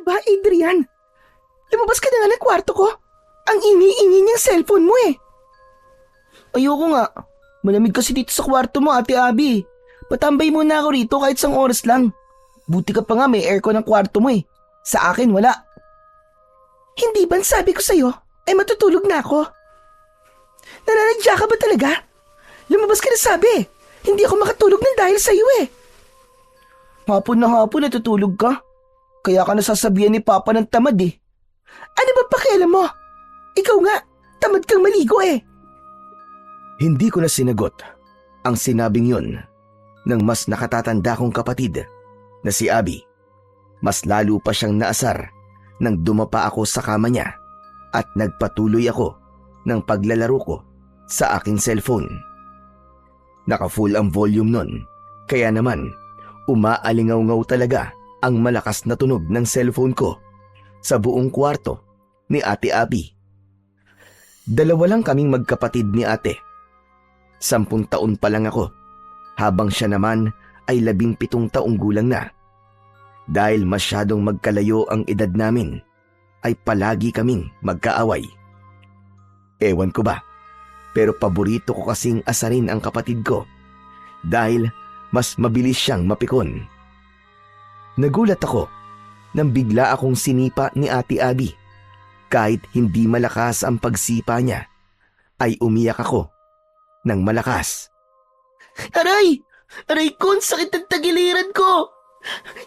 ba, Adrian? Lumabas ka na nga ng kwarto ko. Ang ingi-ingi niyang cellphone mo eh. Ayoko nga. Malamig kasi dito sa kwarto mo, Ate Abby. Patambay muna ako rito kahit 1 oras lang. Buti ka pa nga may aircon ng kwarto mo eh. Sa akin wala. Hindi ba sabi ko sa'yo, matutulog na ako? Nananadya ka ba talaga? Lumabas ka na sabi. Hindi ako makatulog ng dahil sa'yo eh. Hapon na hapon natutulog ka. Kaya ka nasasabihan ni Papa ng tamad eh. Ano ba pakialam mo? Ikaw nga, tamad kang maligo eh. Hindi ko na sinagot ang sinabing yun ng mas nakatatanda kong kapatid na si Abby. Mas lalo pa siyang naasar nang dumapa ako sa kama niya at nagpatuloy ako ng paglalaro ko sa aking cellphone. Naka-full ang volume nun, kaya naman umaalingaw-ngaw talaga ang malakas na tunog ng cellphone ko sa buong kwarto ni Ate Abby. 2 lang kaming magkapatid ni ate. 10 taon pa lang ako, habang siya naman ay 17 taong gulang na. Dahil masyadong magkalayo ang edad namin, ay palagi kaming magkaaway. Ewan ko ba, pero paborito ko kasing asarin ang kapatid ko dahil mas mabilis siyang mapikon. Nagulat ako nang bigla akong sinipa ni Ate Abby. Kahit hindi malakas ang pagsipa niya, ay umiyak ako ng malakas. Aray! Aray ko, ang sakit ng tagiliran ko!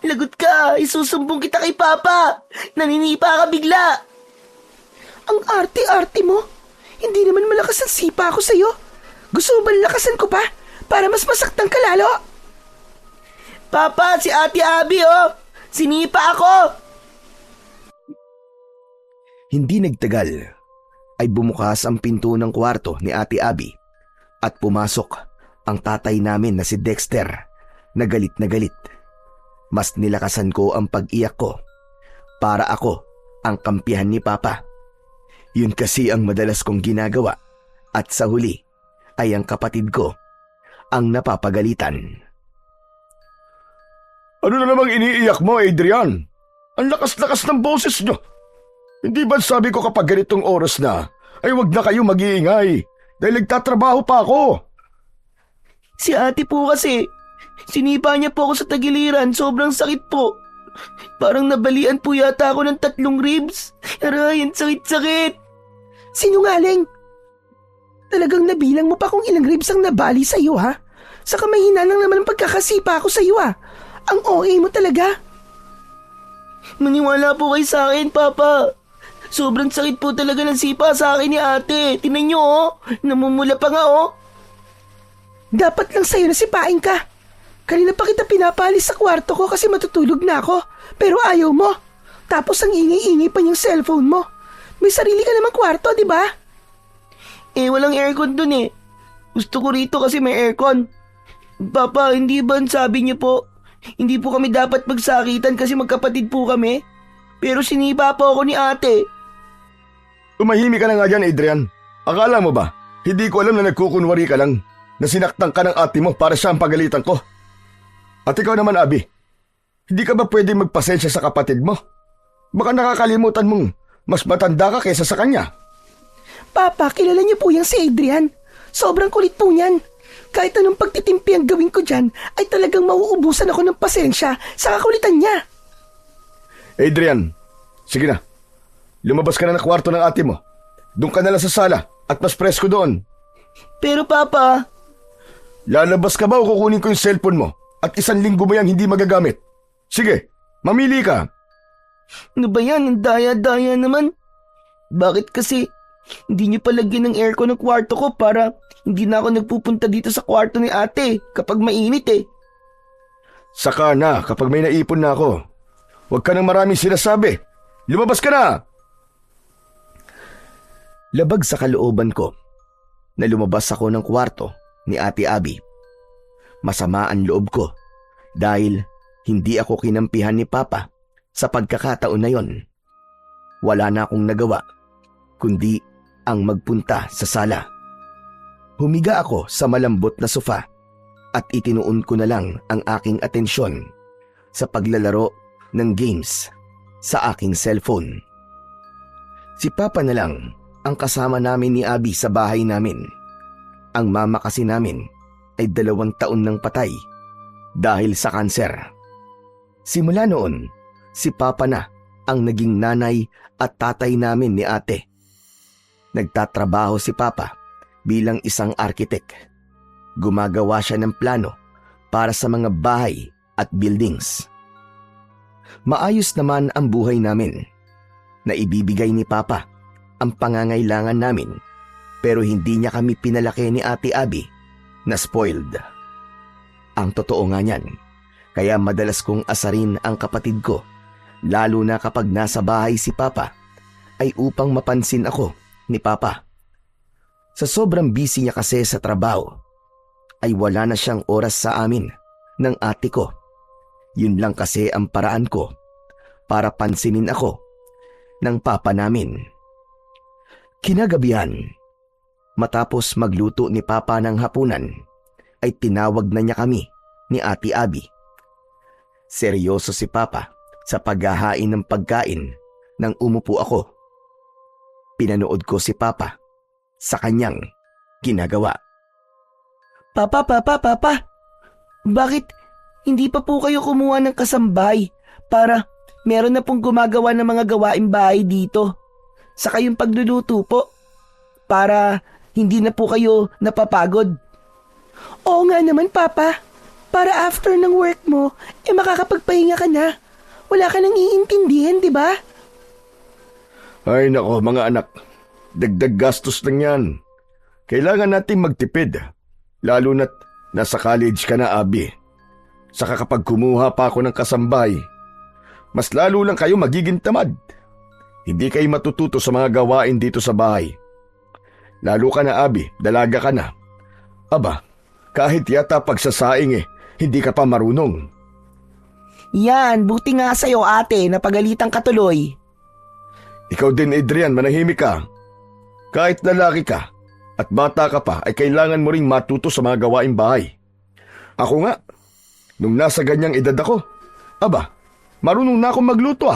Lagot ka, isusumbong kita kay Papa! Naninipa ka bigla! Ang arte-arte mo! Hindi naman malakas ang sipa ko sa'yo. Gusto mo ba lakasan ko pa para mas masaktan ka lalo? Papa, si Ate Abby oh! Sinipa ako! Hindi nagtagal ay bumukas ang pinto ng kwarto ni Ate Abby at pumasok ang tatay namin na si Dexter na galit na galit. Mas nilakasan ko ang pag-iyak ko para ako ang kampihan ni Papa. Yun kasi ang madalas kong ginagawa at sa huli ay ang kapatid ko ang napapagalitan. Ano na namang iniiyak mo, Adrian? Ang lakas-lakas ng boses nyo. Hindi ba sabi ko kapag ganitong oras na, ay wag na kayo mag-iingay dahil nagtatrabaho pa ako? Si ate po kasi, sinipa niya po ako sa tagiliran, sobrang sakit po. Parang nabalian po yata ako ng 3 ribs. Aray, ang sakit-sakit. Sinungaling! Talagang nabilang mo pa kung ilang ribs ang nabali sa'yo ha? Saka mahina lang naman ang pagkakasipa ko sa'yo ha? Ang OA mo talaga. Maniwala po kayo sa akin, Papa. Sobrang sakit po talaga ng sipa sa akin ni ate. Tingnan niyo oh, namumula pa nga oh. Dapat lang sa'yo na sipain ka. Kanina pa kita pinapalis sa kwarto ko kasi matutulog na ako. Pero ayaw mo. Tapos ang ingay-ingay pa niyang cellphone mo. May sarili ka namang kwarto, di ba? Walang aircon dun eh. Gusto ko rito kasi may aircon. Papa, hindi ba sabi niyo po, hindi po kami dapat magsakitan kasi magkapatid po kami? Pero sinipa po ako ni ate. Tumahimik ka na nga dyan, Adrian. Akala mo ba, hindi ko alam na nagkukunwari ka lang, na sinaktan ka ng ate mo para siya ang pagalitan ko? At ikaw naman, Abby, hindi ka ba pwede magpasensya sa kapatid mo? Baka nakakalimutan mong mas matanda ka kaysa sa kanya. Papa, kilala niyo po yung si Adrian. Sobrang kulit po niyan. Kahit anong pagtitimpi ang gawin ko dyan, ay talagang mauubusan ako ng pasensya sa kakulitan niya. Adrian, sige na. Lumabas ka na ng kwarto ng ate mo. Doon ka na lang sa sala at mas presko doon. Pero Papa... Lalabas ka ba o kukunin ko yung cellphone mo at 1 linggo mo yung hindi magagamit? Sige, mamili ka. Ano ba yan? Ang daya-daya naman. Bakit kasi hindi niyo palagyan ng aircon ng kwarto ko para hindi na ako nagpupunta dito sa kwarto ni ate kapag mainit eh. Saka na kapag may naipon na ako. Huwag ka nang maraming sinasabi. Lumabas ka na! Labag sa kalooban ko na lumabas ako ng kwarto ni Ate Abby. Masama ang loob ko dahil hindi ako kinampihan ni Papa sa pagkakataon na yon. Wala na akong nagawa kundi ang magpunta sa sala. Humiga ako sa malambot na sofa at itinuon ko na lang ang aking atensyon sa paglalaro ng games. sa aking cellphone. Si Papa na lang ang kasama namin ni Abby sa bahay namin. Ang mama kasi namin ay 2 taon nang patay dahil sa kanser. Simula noon, si Papa na ang naging nanay at tatay namin ni ate. Nagtatrabaho si Papa bilang isang arkitek. Gumagawa siya ng plano para sa mga bahay at buildings. Maayos naman ang buhay namin. Naibibigay ni Papa ang pangangailangan namin, pero hindi niya kami pinalaki ni Ate Abby na spoiled. Ang totoo nga niyan, kaya madalas kong asarin ang kapatid ko, lalo na kapag nasa bahay si Papa, ay upang mapansin ako ni Papa. Sa sobrang busy niya kasi sa trabaho, ay wala na siyang oras sa amin ng ate ko. Yun lang kasi ang paraan ko para pansinin ako ng Papa namin. Kinagabihan, matapos magluto ni Papa ng hapunan, ay tinawag na niya kami ni Ate Abby. Seryoso si Papa sa paghahain ng pagkain nang umupo ako. Pinanood ko si Papa sa kanyang ginagawa. Papa, bakit hindi pa po kayo kumuha ng kasambay para meron na pong gumagawa ng mga gawaing bahay dito? Saka yung pagluluto po, para hindi na po kayo napapagod. Oo nga naman, Papa. Para after ng work mo, makakapagpahinga ka na. Wala ka nang iintindihan, di ba? Ay nako mga anak, dagdag gastos lang yan. Kailangan nating magtipid, lalo na't nasa college ka na, Abby. Saka kapag kumuha pa ako ng kasambay, mas lalo lang kayo magiging tamad. Hindi kayo matututo sa mga gawain dito sa bahay. Lalo ka na, Abby, dalaga ka na. Aba, kahit yata pagsasaing hindi ka pa marunong. Yan, buti nga sa'yo ate, napagalitan ka tuloy. Ikaw din, Adrian, manahimik ka. Kahit lalaki ka at bata ka pa ay kailangan mo ring matuto sa mga gawaing bahay. Ako nga, nung nasa ganyang edad ako, aba, marunong na akong magluto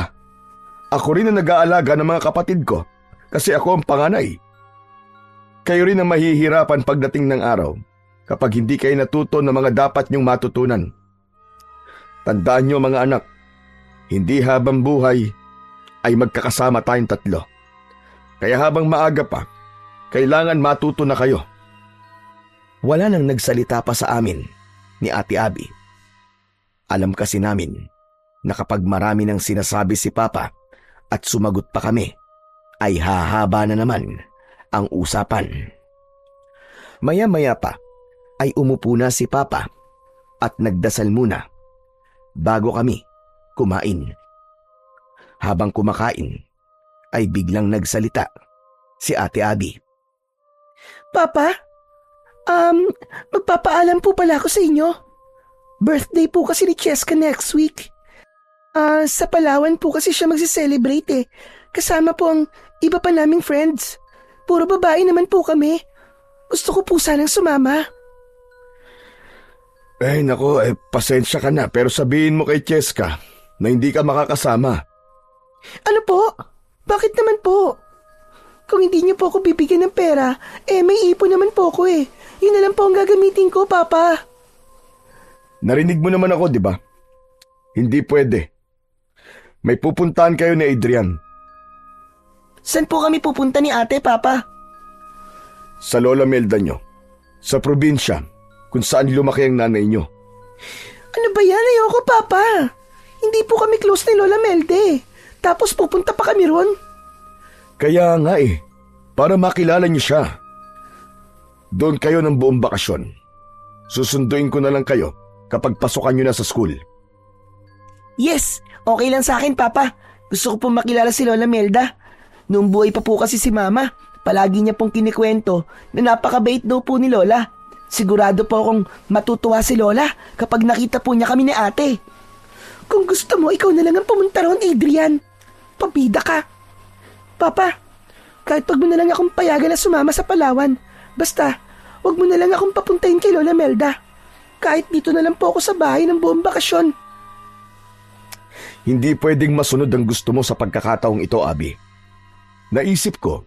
Ako rin ang nag-aalaga ng mga kapatid ko kasi ako ang panganay. Kayo rin ang mahihirapan pagdating ng araw kapag hindi kayo natuto ng mga dapat niyong matutunan. Tandaan niyo mga anak, hindi habang buhay ay magkakasama tayong 3. Kaya habang maaga pa, kailangan matuto na kayo. Wala nang nagsalita pa sa amin ni Ate Abby. Alam kasi namin na kapag marami nang sinasabi si Papa at sumagot pa kami, ay hahaba na naman ang usapan. Maya-maya pa ay umupo na si Papa at nagdasal muna bago kami kumain. Habang kumakain ay biglang nagsalita si Ate Abby. Papa, magpapaalam po pala ako sa inyo. Birthday po kasi ni Cheska next week. Sa Palawan po kasi siya magsi-celebrate Kasama po ang iba pa naming friends. Puro babae naman po kami. Gusto ko po sanang sumama. Nako, pasensya ka na pero sabihin mo kay Cheska na hindi ka makakasama. Ano po? Bakit naman po? Kung hindi niyo po ako bibigyan ng pera, may ipon naman po ako Yun na lang po ang gagamitin ko, Papa. Narinig mo naman ako, di ba? Hindi pwede. May pupuntahan kayo ni Adrian. Saan po kami pupunta ni ate, Papa? Sa Lola Melda nyo. Sa probinsya, kung saan lumaki ang nanay nyo. Ano ba yan? Ayoko, Papa. Hindi po kami close ni Lola Melde. Tapos pupunta pa kami ron. Kaya nga para makilala niyo siya. Doon kayo ng buong bakasyon. Susunduin ko na lang kayo kapag pasukan niyo na sa school. Yes, okay lang sa akin, Papa. Gusto ko pong makilala si Lola Melda. Noong buhay pa po kasi si Mama, palagi niya pong kinikwento na napakabait daw po ni Lola. Sigurado po akong matutuwa si Lola kapag nakita po niya kami ni ate. Kung gusto mo, ikaw na lang ang pumunta ron, Adrian. Pabida ka. Papa, kahit wag mo na lang akong payagan na sumama sa Palawan. Basta, wag mo na lang akong papuntahin kay Lola Melda. Kahit dito na lang po ako sa bahay ng buong bakasyon. Hindi pwedeng masunod ang gusto mo sa pagkakataong ito, Abby. Naisip ko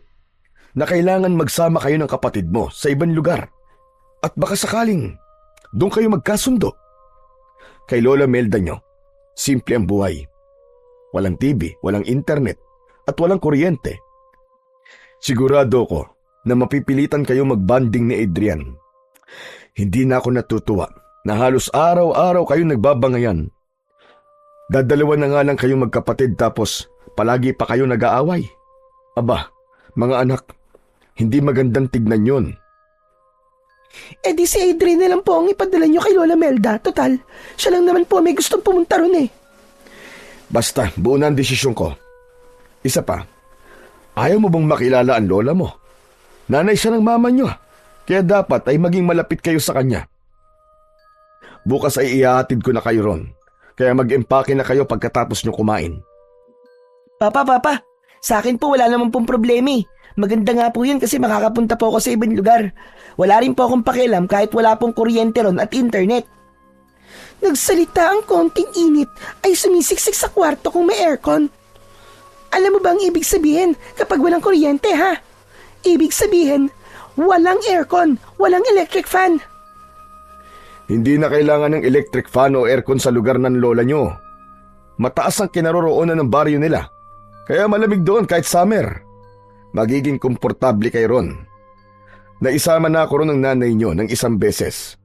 na kailangan magsama kayo ng kapatid mo sa ibang lugar. At baka sakaling doon kayo magkasundo. Kay Lola Melda nyo, simple ang buhay. Walang TV, walang internet, at walang kuryente. Sigurado ko na mapipilitan kayo magbanding ni Adrian. Hindi na ako natutuwa na halos araw-araw kayo nagbabangayan. Dadalawa na nga lang kayong magkapatid tapos palagi pa kayo nag-aaway. Aba, mga anak, hindi magandang tignan yon. Eh di si Adrian na lang po ang ipadala nyo kay Lola Melda. Total, siya lang naman po may gustong pumunta ron eh. Basta, buo na ang desisyon ko. Isa pa, ayaw mo bang makilala ang lola mo? Nanay siya ng mama nyo, kaya dapat ay maging malapit kayo sa kanya. Bukas ay ihahatid ko na kayo ron, kaya mag-empake na kayo pagkatapos nyo kumain. Papa, sa akin po wala naman pong problema eh. Maganda nga po yun kasi makakapunta po ako sa ibang lugar. Wala rin po akong pakialam kahit wala pong kuryente ron at internet. Nagsalita ang konting init ay sumisiksik sa kwarto kung may aircon. Alam mo ba ang ibig sabihin kapag walang kuryente ha? Ibig sabihin, walang aircon, walang electric fan. Hindi na kailangan ng electric fan o aircon sa lugar ng lola nyo. Mataas ang kinaroroonan ng baryo nila, kaya malamig doon kahit summer. Magiging komportable kayo ron. Naisama na ako ron ng nanay nyo ng isang beses,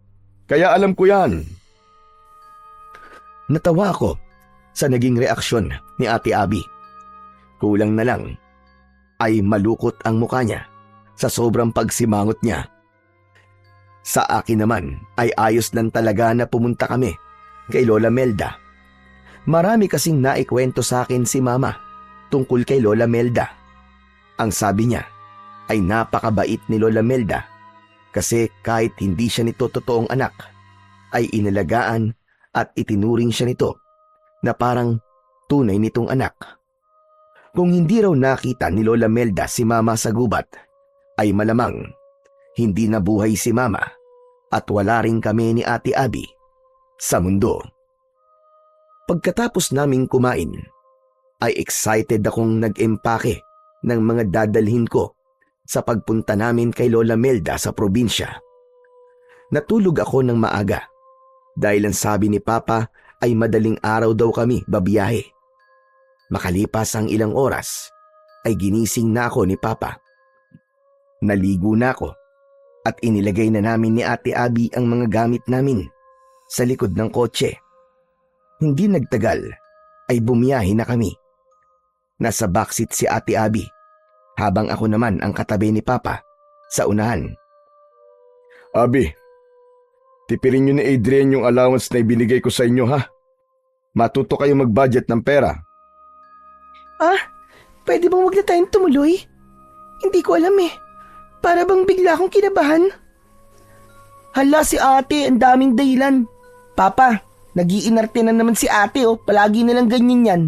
kaya alam ko yan. Natawa ako sa naging reaksyon ni Ate Abby. Kulang na lang ay malukot ang mukha niya sa sobrang pagsimangot niya. Sa akin naman ay ayos lang talaga na pumunta kami kay Lola Melda. Marami kasing naikwento sa akin si Mama tungkol kay Lola Melda. Ang sabi niya ay napakabait ni Lola Melda kasi kahit hindi siya nito totoong anak, ay inalagaan at itinuring siya nito na parang tunay nitong anak. Kung hindi raw nakita ni Lola Melda si Mama sa gubat, ay malamang hindi nabuhay si Mama at wala rin kami ni Ate Abby sa mundo. Pagkatapos naming kumain, ay excited akong nag-empake ng mga dadalhin ko sa pagpunta namin kay Lola Melda sa probinsya. Natulog ako ng maaga dahil ang sabi ni Papa ay madaling araw daw kami babiyahe. Makalipas ang ilang oras ay ginising na ako ni Papa. Naligo na ako at inilagay na namin ni Ate Abby ang mga gamit namin sa likod ng kotse. Hindi nagtagal ay bumiyahe na kami. Nasa backseat si Ate Abby habang ako naman ang katabi ni Papa sa unahan. Abby, tipirin nyo ni Adrian yung allowance na ibinigay ko sa inyo ha. Matuto kayo mag-budget ng pera. Pwede bang wag na tayong tumuloy? Hindi ko alam eh. Para bang bigla akong kinabahan. Hala si ate, ang daming dahilan. Papa, nag-iinarte na naman si ate oh. Palagi nilang ganyan yan.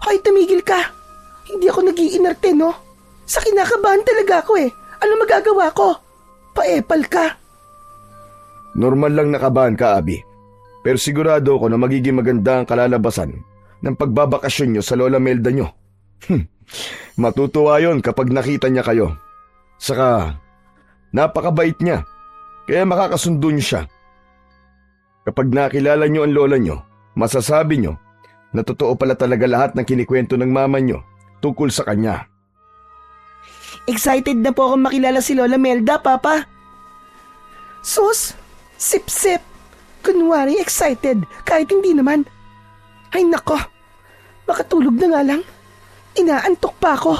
Hoy, tumigil ka. Hindi ako nag-iinarte, no? Sa kinakabahan talaga ako eh. Ano magagawa ko? Paepal ka. Normal lang nakabahan ka, Abby. Pero sigurado ako na magiging maganda ang kalalabasan ng pagbabakasyon nyo sa Lola Melda nyo. Matutuwa yon kapag nakita niya kayo. Saka, napakabait niya, kaya makakasundo niyo siya. Kapag nakilala niyo ang lola niyo, masasabi niyo na totoo pala talaga lahat ng kinikwento ng mama niyo tungkol sa kanya. Excited na po akong makilala si Lola Melda, Papa. Sus, sip-sip. Kunwari excited, kahit hindi naman. Ay nako, makatulog na nga lang. Inaantok pa ako.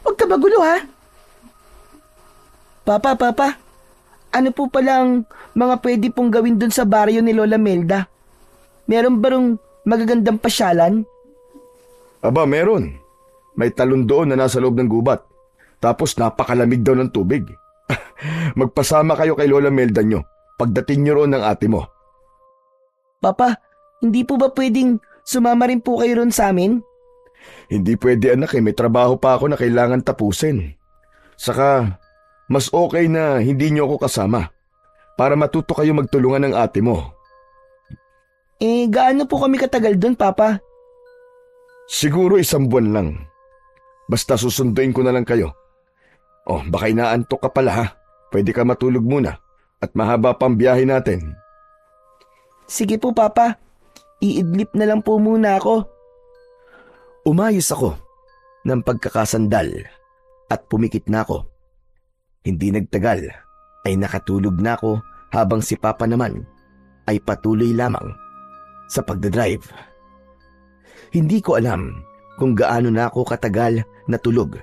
Huwag ka magulo ha. Papa, ano po palang mga pwede pong gawin dun sa baryo ni Lola Melda? Meron ba rong magagandang pasyalan? Aba, meron. May talon doon na nasa loob ng gubat. Tapos napakalamig daw ng tubig. Magpasama kayo kay Lola Melda nyo pagdating nyo roon ng ate mo. Papa, hindi po ba pwedeng sumama rin po kayo ron sa amin? Hindi pwede anak may trabaho pa ako na kailangan tapusin. Saka, mas okay na hindi nyo ako kasama para matuto kayo magtulungan ng ate mo. Gaano po kami katagal doon, Papa? Siguro 1 buwan lang. Basta susunduin ko na lang kayo. Oh, baka inaantok ka pala ha. Pwede ka matulog muna at mahaba pang biyahe natin. Sige po, Papa. Iidlip na lang po muna ako. Umayos ako ng pagkakasandal at pumikit na ako. Hindi nagtagal ay nakatulog na ako habang si Papa naman ay patuloy lamang sa pagdadrive. Hindi ko alam kung gaano na ako katagal na tulog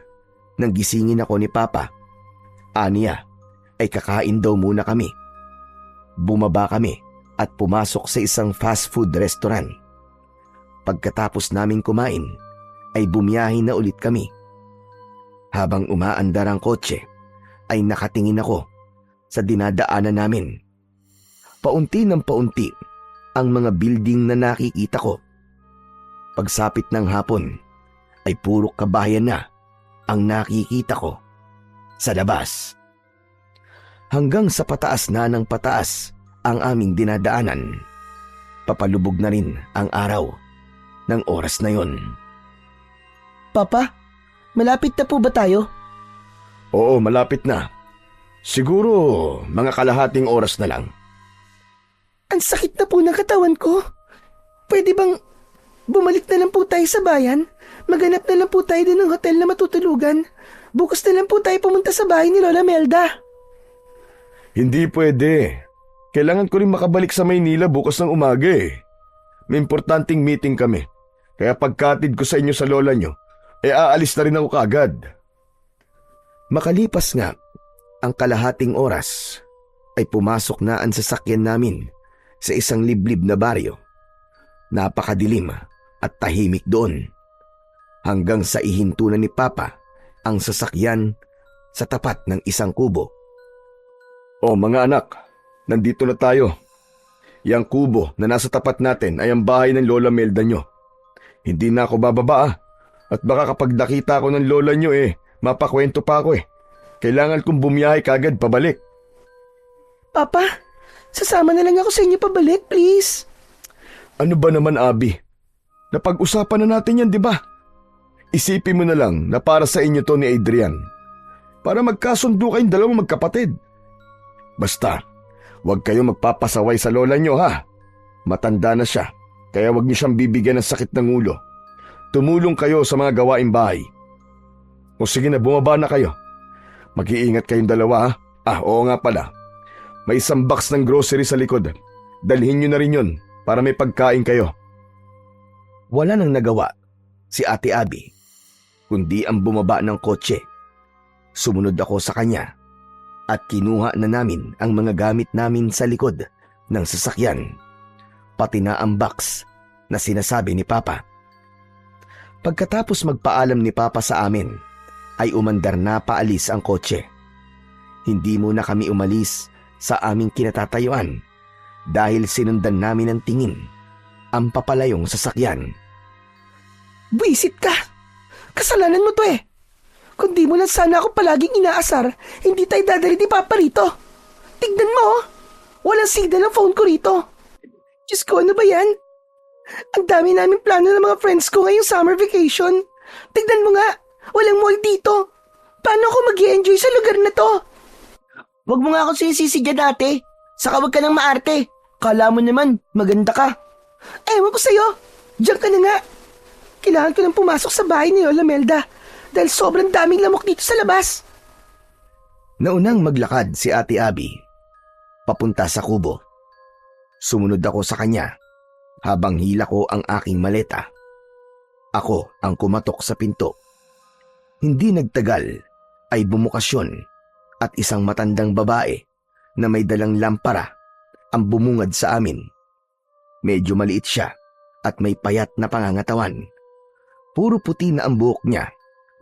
nang gisingin ako ni Papa. Aniya ay kakain daw muna kami. Bumaba kami at pumasok sa isang fast food restaurant. Pagkatapos naming kumain ay bumiyahe na ulit kami. Habang umaandar ang kotse ay nakatingin ako sa dinadaanan namin. Paunti ng paunti ang mga building na nakikita ko. Pagsapit ng hapon ay puro kabahayan na ang nakikita ko sa labas. Hanggang sa pataas na ng pataas ang aming dinadaanan. Papalubog na rin ang araw ng oras na yon. Papa, malapit na po ba tayo? Oo, malapit na. Siguro mga kalahating oras na lang. Ang sakit na po ng katawan ko. Pwede bang bumalik na lang po tayo sa bayan? Maghanap na lang po tayo din ng hotel na matutulugan. Bukas na lang po tayo pumunta sa bahay ni Lola Melda. Hindi pwede. Kailangan ko rin makabalik sa Maynila bukas ng umaga eh. May importanteng meeting kami. Kaya pagkatid ko sa inyo sa lola nyo, aalis na rin ako kaagad. Makalipas nga ang kalahating oras ay pumasok na ang sasakyan namin sa isang liblib na baryo. Napakadilim at tahimik doon. Hanggang sa ihinto na ni Papa ang sasakyan sa tapat ng isang kubo. Oh mga anak, nandito na tayo. Yang kubo na nasa tapat natin ay ang bahay ng Lola Melda nyo. Hindi na ako bababa ah. At baka kapag nakita ko ng lola nyo mapakwento pa ako eh. Kailangan kong bumiyahe kagad pabalik. Papa, sasama na lang ako sa inyo pabalik, please. Ano ba naman, Abby? Napag-usapan na natin yan, di ba? Isipin mo na lang na para sa inyo to ni Adrian. Para magkasundo kayong dalawang magkapatid. Basta, huwag kayong magpapasaway sa lola nyo ha. Matanda na siya, kaya huwag niyo siyang bibigyan ng sakit ng ulo. Tumulong kayo sa mga gawaing bahay. O sige na, bumaba na kayo. Mag-iingat kayong dalawa ha. Oo nga pala. May isang box ng grocery sa likod. Dalhin nyo na rin yun para may pagkain kayo. Wala nang nagawa si Ate Abby, kundi ang bumaba ng kotse. Sumunod ako sa kanya at kinuha na namin ang mga gamit namin sa likod ng sasakyan, pati na ang box na sinasabi ni Papa. Pagkatapos magpaalam ni Papa sa amin, ay umandar na paalis ang kotse. Hindi muna kami umalis sa aming kinatatayuan dahil sinundan namin ng tingin ang papalayong sasakyan. Buisit ka! Kasalanan mo to eh! Kung di mo lang sana ako palaging inaasar, hindi tayo dadali ni Papa rito. Tignan mo, walang signal ang phone ko rito. Diyos ko, ano ba yan? Ang dami namin plano ng mga friends ko ngayong summer vacation. Tignan mo nga, walang mall dito. Paano ako mag-i-enjoy sa lugar na to? Huwag mo nga ako sinisisi dyan, ate. Saka huwag ka nang maarte. Kala mo naman, maganda ka. Ewan ko sa'yo, diyan ka na nga. Kailangan ko nang pumasok sa bahay ni Lola Melda dahil sobrang daming lamok dito sa labas. Naunang maglakad si Ate Abby papunta sa kubo. Sumunod ako sa kanya habang hila ko ang aking maleta. Ako ang kumatok sa pinto. Hindi nagtagal ay bumukas yun at isang matandang babae na may dalang lampara ang bumungad sa amin. Medyo maliit siya at may payat na pangangatawan. Puro puti na ang buhok niya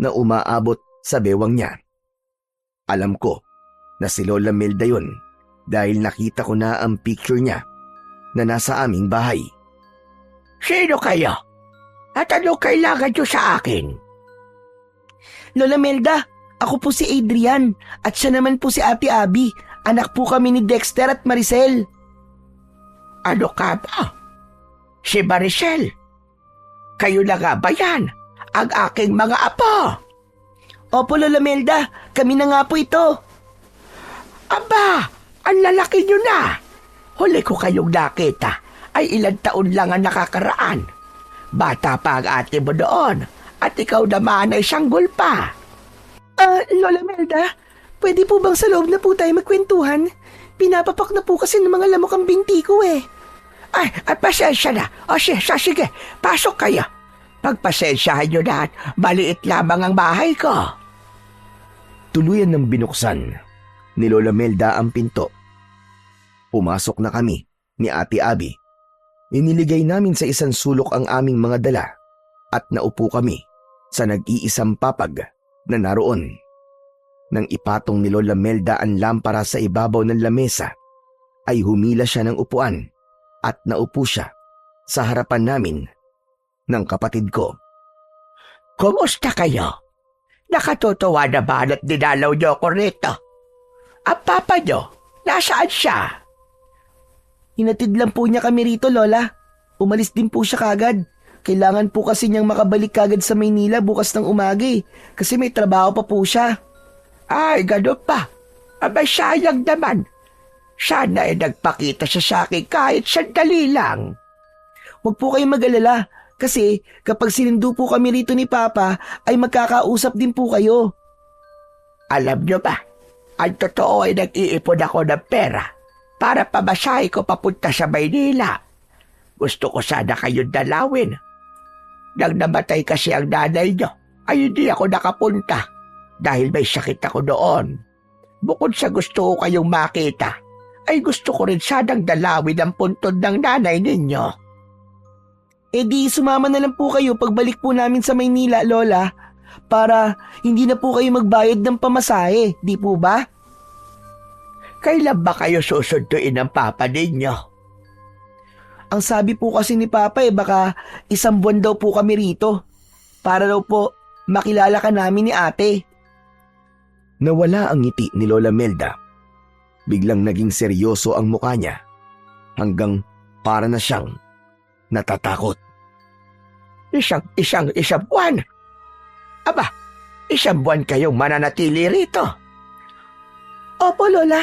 na umaabot sa bewang niya. Alam ko na si Lola Melda yun dahil nakita ko na ang picture niya na nasa aming bahay. Sino kayo? At ano kailangan nyo sa akin? Lola Melda, ako po si Adrian at siya naman po si Ate Abby. Anak po kami ni Dexter at Maricel. Ano ka ba? Si Maricel? Kayo na nga ba yan? Ang aking mga apo? Opo, Lola Melda. Kami na nga po ito. Aba, ang lalaki nyo na. Huli ko kayong nakita ay ilang taon lang ang nakakaraan. Bata pa ang ate mo doon at ikaw naman ay sanggol pa. Lola Melda, pwede po bang sa loob na po tayo magkwentuhan? Pinapapak na po kasi ng mga lamok ang binti ko eh. Ay, pasensya na. O sige, pasok kayo. Pagpasensyahan nyo na at maliit lamang ang bahay ko. Tuluyan ng binuksan ni Lola Melda ang pinto. Pumasok na kami ni Ate Abby. Iniligay namin sa isang sulok ang aming mga dala at naupo kami sa nag-iisang papag na naroon. Nang ipatong ni Lola Melda ang lampara sa ibabaw ng lamesa, ay humila siya ng upuan at naupo siya sa harapan namin ng kapatid ko. Kumusta kayo? Nakatutuwa na ba at dinalaw niyo ako rito? Ang papa niyo, nasaan siya? Hinatid lang po niya kami rito, Lola. Umalis din po siya kagad. Kailangan po kasi niyang makabalik kagad sa Maynila bukas ng umaga kasi may trabaho pa po siya. Ay, gano'n pa. Aba, sayang naman. Sana ay nagpakita siya sa akin kahit sandali lang. Huwag po kayong mag-alala kasi kapag sinundo po kami rito ni Papa ay magkakausap din po kayo. Alam niyo ba, ang totoo ay nag-iipon ako ng pera para pamasahe ko papunta sa Maynila. Gusto ko sana kayong dalawin. Nang namatay kasi ang nanay niyo, ay hindi ako nakapunta dahil may sakit ako doon. Bukod sa gusto ko kayong makita, ay gusto ko rin sanang dalawin ang puntod ng nanay ninyo. E di sumama na lang po kayo pagbalik po namin sa Maynila, Lola, para hindi na po kayo magbayad ng pamasahe, di po ba? Kailan ba kayo susunduin ng papa ninyo? Ang sabi po kasi ni Papa baka 1 buwan daw po kami rito para daw po makilala ka namin ni ate. Nawala ang ngiti ni Lola Melda. Biglang naging seryoso ang mukha niya hanggang para na siyang natatakot. Isang buwan? Aba, 1 buwan kayong mananatili rito. Opo, Lola.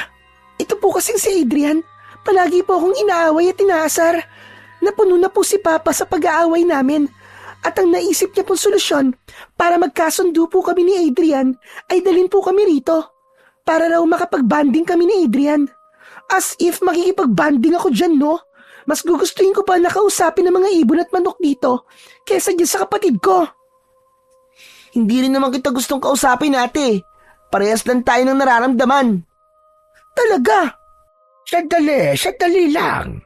Ito po kasing si Adrian. Palagi po akong inaaway at inaasar. Napuno na po si Papa sa pag-aaway namin. At ang naisip niya pong solusyon para magkasundo po kami ni Adrian ay dalhin po kami rito. Para raw makapag-banding kami ni Adrian. As if makikipag-banding ako dyan, no? Mas gugustuhin ko pa nakausapin ng mga ibon at manok dito kesa dyan sa kapatid ko. Hindi rin naman kita gustong kausapin, ate. Parehas lang tayo ng nararamdaman. Talaga? Sandali lang.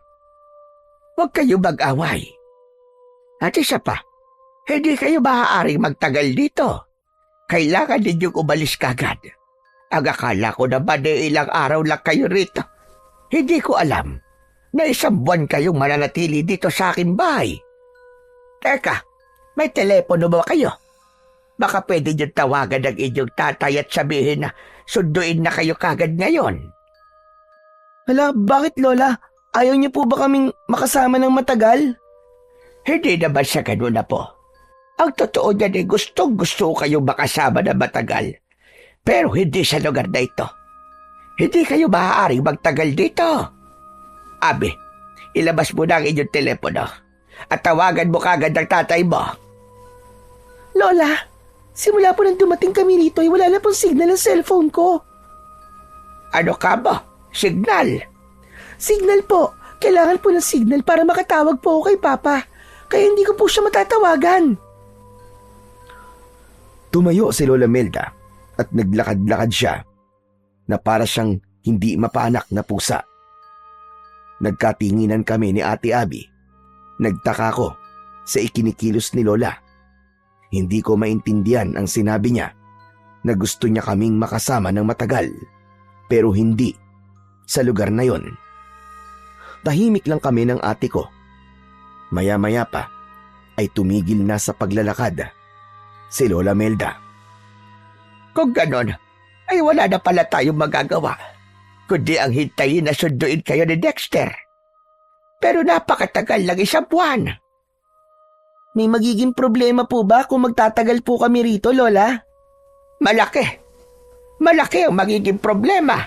Huwag kayo mag-away. At isa pa, hindi kayo maaaring magtagal dito. Kailangan ninyong umalis kagad. Ang akala ko naman ilang araw lang kayo rito. Hindi ko alam na 1 buwan kayong mananatili dito sa akin bahay. Teka, may telepono ba kayo? Baka pwede niyong tawagan ng inyong tatay at sabihin na sunduin na kayo kagad ngayon. Hala, bakit Lola? Ayaw niyo po ba kaming makasama ng matagal? Hindi naman sa ganun na po. Ang totoo niyan ay gustong-gusto kayong makasama na matagal. Pero hindi sa lugar na ito. Hindi kayo maaaring magtagal dito. Abi, ilabas mo na ang inyong telepono at tawagan mo kagad ang tatay mo. Lola, simula po nang dumating kami rito ay wala na pong signal ang cellphone ko. Ano ka ba? Signal? Signal po. Kailangan po ng signal para makatawag po ako kay Papa. Kaya hindi ko po siya matatawagan. Tumayo si Lola Melda at naglakad-lakad siya na para siyang hindi mapaanak na pusa. Nagkatinginan kami ni Ate Abby. Nagtaka ko sa ikinikilos ni Lola. Hindi ko maintindihan ang sinabi niya na gusto niya kaming makasama ng matagal pero hindi sa lugar na yon. Tahimik lang kami ng ate ko. Maya-maya pa ay tumigil na sa paglalakad si Lola Melda. Kung ganon, ay wala na pala tayong magagawa, kundi ang hintayin na sunduin kayo ni Dexter. Pero napakatagal lang 1 buwan. May magiging problema po ba kung magtatagal po kami rito, Lola? Malaki. Malaki ang magiging problema.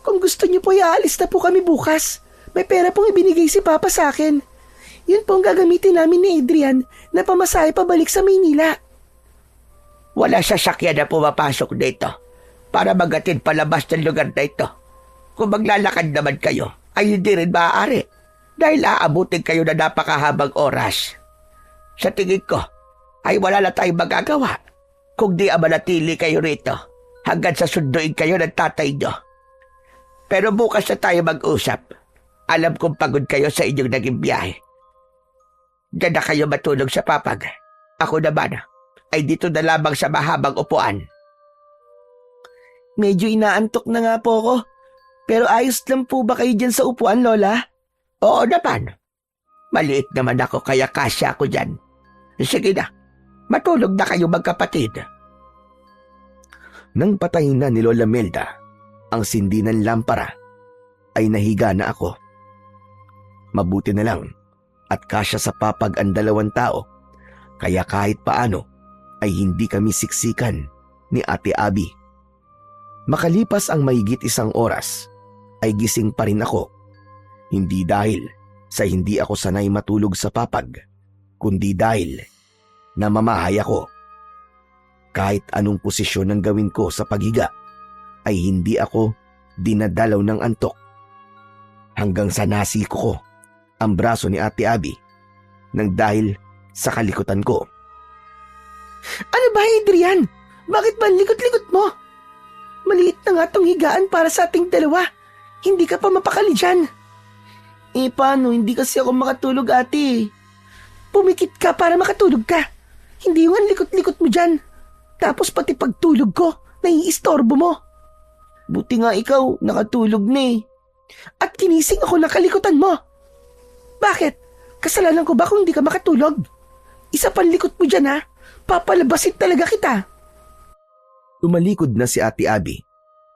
Kung gusto niyo po, aalis na po kami bukas. May pera pong ibinigay si Papa sa akin. Yun po ang gagamitin namin ni Adrian na pamasahe pabalik sa Maynila. Wala sasakyan na pumapasok dito para magatid palabas ng lugar na ito. Kung maglalakad naman kayo, ay hindi rin maaari dahil aabutin kayo na napakahabang oras. Sa tingin ko, ay wala na tayong magagawa kung di manatili kayo rito hanggang sa sunduin kayo ng tatay nyo. Pero bukas na tayo mag-usap. Alam kong pagod kayo sa inyong naging biyahe. Diyan na kayo matulog sa papag. Ako naman ay dito na lamang sa mahabang upuan. Medyo inaantok na nga po ako. Pero ayos lang po ba kayo dyan sa upuan, Lola? Oo naman. Maliit naman ako kaya kasya ako dyan. Sige na, matulog na kayo magkapatid. Nang patayin na ni Lola Melda ang sindi ng lampara, ay nahiga na ako. Mabuti na lang at kasya sa papag ang 2 tao, kaya kahit paano ay hindi kami siksikan ni Ate Abby. Makalipas ang mahigit 1 oras, ay gising pa rin ako. Hindi dahil sa hindi ako sanay matulog sa papag, kundi dahil namamahay ako. Kahit anong posisyon ang gawin ko sa paghiga, ay hindi ako dinadalaw ng antok. Hanggang sa nasiko ko ang braso ni Ate Abby nang dahil sa kalikutan ko. Ano ba, Adrian? Bakit ba ang likot-likot mo? Maliit na nga tong higaan para sa ating dalawa. Hindi ka pa mapakali dyan. Paano? Hindi kasi ako makatulog, ate. Pumikit ka para makatulog ka. Hindi yung ang likot-likot mo dyan. Tapos pati pagtulog ko, naiistorbo mo. Buti nga ikaw, nakatulog na eh. At kinising ako ng kalikutan mo. Bakit? Kasalanan ko ba kung hindi ka makatulog? Isa pang likot mo dyan, ha? Papalabasin talaga kita. Tumalikod na si Ate Abby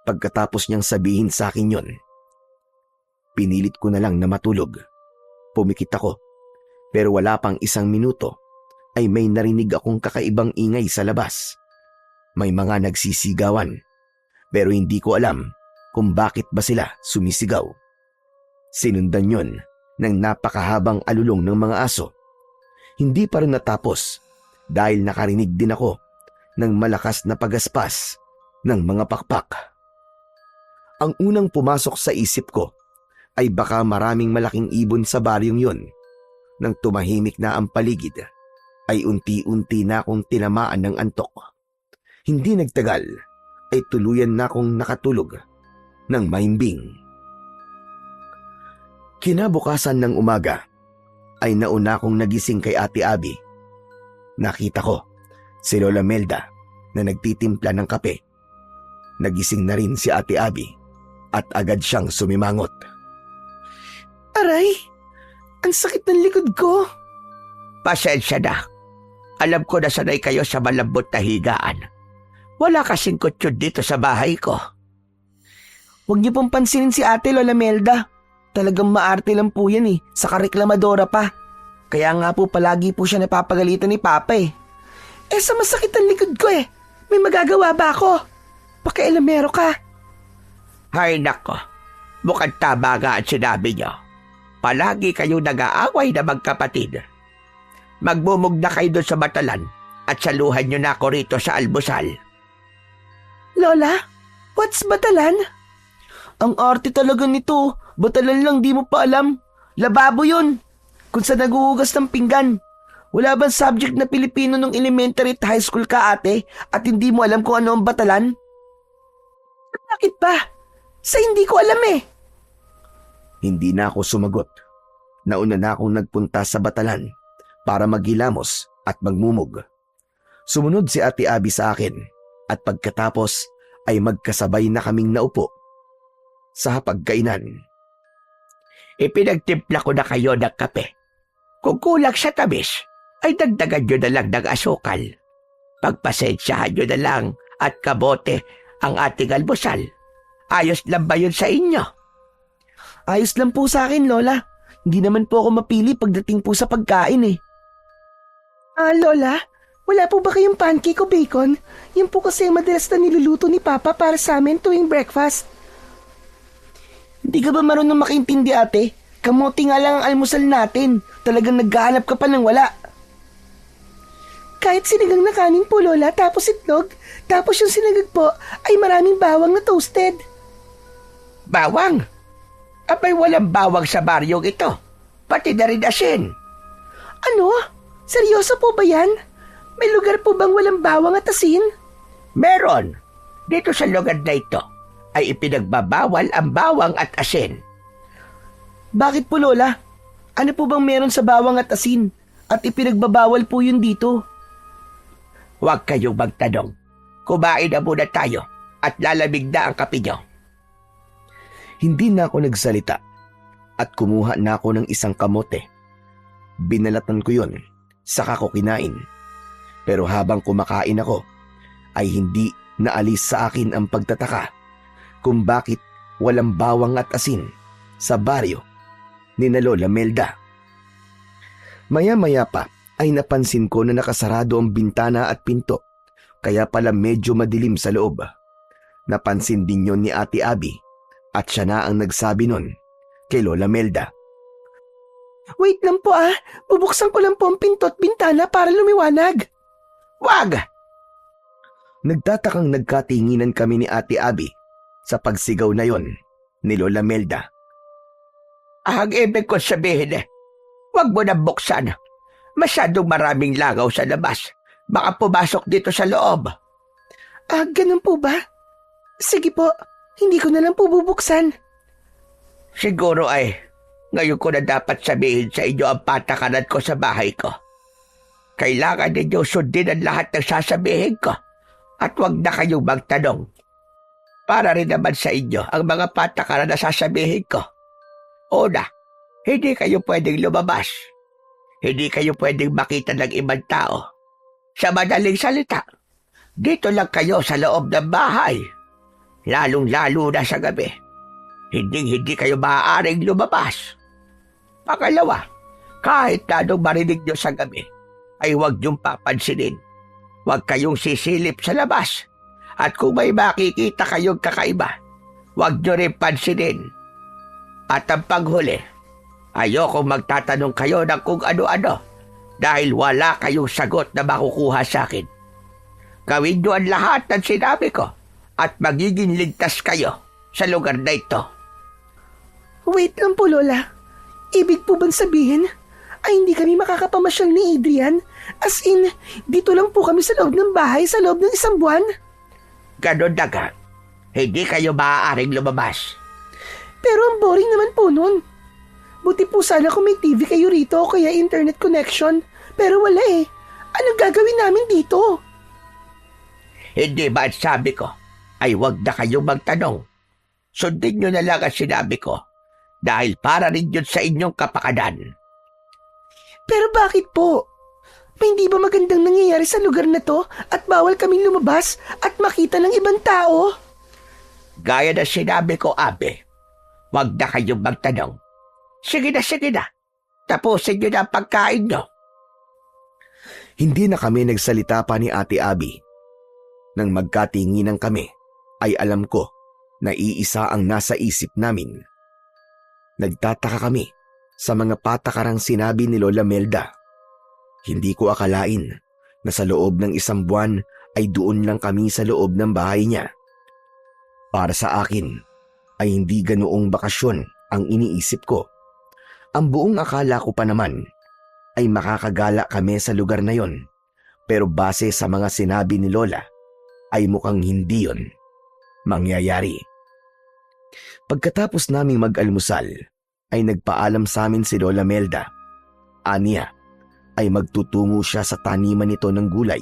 pagkatapos niyang sabihin sa akin yon. Pinilit ko na lang na matulog. Pumikit ako, pero wala pang 1 minuto ay may narinig akong kakaibang ingay sa labas. May mga nagsisigawan, pero hindi ko alam kung bakit ba sila sumisigaw. Sinundan yon ng napakahabang alulong ng mga aso. Hindi pa rin natapos dahil nakarinig din ako ng malakas na pagaspas ng mga pakpak. Ang unang pumasok sa isip ko ay baka maraming malaking ibon sa baryong yon. Nang tumahimik na ang paligid, ay unti-unti na akong tinamaan ng antok. Hindi nagtagal, ay tuluyan na akong nakatulog ng mahimbing. Kinabukasan ng umaga, ay nauna akong nagising kay Ate Abby. Nakita ko si Lola Melda na nagtitimpla ng kape. Nagising na rin si Ate Abby at agad siyang sumimangot. Aray, ang sakit ng likod ko. Pasensya na. Alam ko na sanay kayo sa malambot na higaan. Wala kasing kutsyon dito sa bahay ko. Huwag niyo pong pansinin si ate, Lola Melda. Talagang maarte lang po yan eh, saka reklamadora pa. Kaya nga po palagi po siya napapagalitan ni Papa eh. Sa masakit ang likod ko eh. May magagawa ba ako? Pakialamero ka. Hay nako, mukhang tama nga ang sinabi niyo. Palagi kayong nag-aaway na magkapatid. Magmumug na kayo doon sa batalan at saluhan niyo na ako rito sa almusal. Lola, what's batalan? Ang arte talaga nito. Batalan lang, di mo pa alam. Lababo yun. Kung sa naguhugas ng pinggan. Wala bang subject na Pilipino nung elementary at high school ka, ate? At hindi mo alam kung ano ang batalan? Bakit ba? Sa hindi ko alam eh. Hindi na ako sumagot. Nauna na akong nagpunta sa batalan para maghilamos at magmumog. Sumunod si Ate Abby sa akin at pagkatapos ay magkasabay na kaming naupo sa pagkainan. Ipinagtimpla ko na kayo ng kape. Kung kulang sa tamis, ay dagdagan nyo na lang ng asukal. Pagpasensyahan nyo na lang at kabote ang ating almusal. Ayos lang ba yun sa inyo? Ayos lang po sa akin, Lola. Hindi naman po ako mapili pagdating po sa pagkain eh. Lola, wala po ba kayong pancake o bacon? Yan po kasi ang madalas na niluluto ni Papa para sa amin tuwing breakfast. Hindi ka ba marunong makaintindi, ate? Kamote nga lang ang almusal natin. Talagang naghahanap ka pa ng wala. Kahit sinigang na kanin po, Lola, tapos itlog, tapos yung sinagag po ay maraming bawang na toasted. Bawang? Abay walang bawang sa baryong ito. Pati na rin asin. Ano? Seryoso po ba yan? May lugar po bang walang bawang at asin? Meron. Dito sa lugar na ito ay ipinagbabawal ang bawang at asin. Bakit po, Lola? Ano po bang meron sa bawang at asin? At ipinagbabawal po yun dito. Huwag kayong magtanong. Kumain na muna tayo at lalamig na ang kape nyo. Hindi na ako nagsalita at kumuha na ako ng isang kamote. Binalatan ko yon, saka ko kinain. Pero habang kumakain ako, ay hindi naalis sa akin ang pagtataka kung bakit walang bawang at asin sa baryo ni na Lola Melda. Maya-maya pa ay napansin ko na nakasarado ang bintana at pinto, kaya pala medyo madilim sa loob. Napansin din yon ni Ate Abby at siya na ang nagsabi nun kay Lola Melda. Wait lang po bubuksan ko lang po ang pinto at bintana para lumiwanag. Wag! Nagtatakang nagkatinginan kami ni Ate Abby sa pagsigaw na yon ni Lola Melda. Ang ibig ko sabihin wag mo na buksan. Masyadong maraming langaw sa labas. Baka pumasok dito sa loob. Ganun po ba? Sige po, hindi ko na lang po bubuksan. Siguro ay ngayon ko na dapat sabihin sa inyo ang patakaran ko sa bahay ko. Kailangan ninyo sundin ang lahat ng sasabihin ko at huwag na kayong magtanong. Para rin naman sa inyo ang mga patakaran na sasabihin ko. Una, hindi kayo pwedeng lumabas. Hindi kayo pwedeng makita ng ibang tao. Sa madaling salita, dito lang kayo sa loob ng bahay. Lalong-lalo na sa gabi. Hindi kayo maaaring lumabas. Pangalawa, kahit na anong marinig nyo sa gabi, ay huwag niyong papansinin. Huwag kayong sisilip sa labas. At kung may makikita kayong kakaiba, huwag nyo rin pansinin. At ang panghuli, ayokong magtatanong kayo ng kung ano-ano dahil wala kayong sagot na makukuha sa akin. Gawin nyo ang lahat ng sinabi ko at magiging ligtas kayo sa lugar na ito. Wait lang po, Lola. Ibig po bang sabihin ay hindi kami makakapamasyal ni Adrian? As in, dito lang po kami sa loob ng bahay sa loob ng isang buwan? Ganon na nga. Hindi kayo maaaring lumabas. Pero ang boring naman po nun. Buti po sana kung may TV kayo rito o kaya internet connection. Pero wala Anong gagawin namin dito? Hindi ba ang sabi ko ay huwag na kayong magtanong? Sundin nyo na lang ang sinabi ko dahil para rin yun sa inyong kapakanan. Pero bakit po? May hindi ba magandang nangyayari sa lugar na to at bawal kaming lumabas at makita ng ibang tao? Gaya na sinabi ko, Abe, huwag na kayong magtanong. Sige na. Tapusin nyo na ang pagkain nyo. Hindi na kami nagsalita pa ni Ate Abby. Nang magkatinginan kami, ay alam ko na iisa ang nasa isip namin. Nagtataka kami sa mga patakarang sinabi ni Lola Melda. Hindi ko akalain na sa loob ng isang buwan ay doon lang kami sa loob ng bahay niya. Para sa akin ay hindi ganoong bakasyon ang iniisip ko. Ang buong akala ko pa naman ay makakagala kami sa lugar na yon. Pero base sa mga sinabi ni Lola ay mukhang hindi yon mangyayari. Pagkatapos naming mag-almusal ay nagpaalam sa amin si Lola Melda. Aniya ay magtutungo siya sa taniman nito ng gulay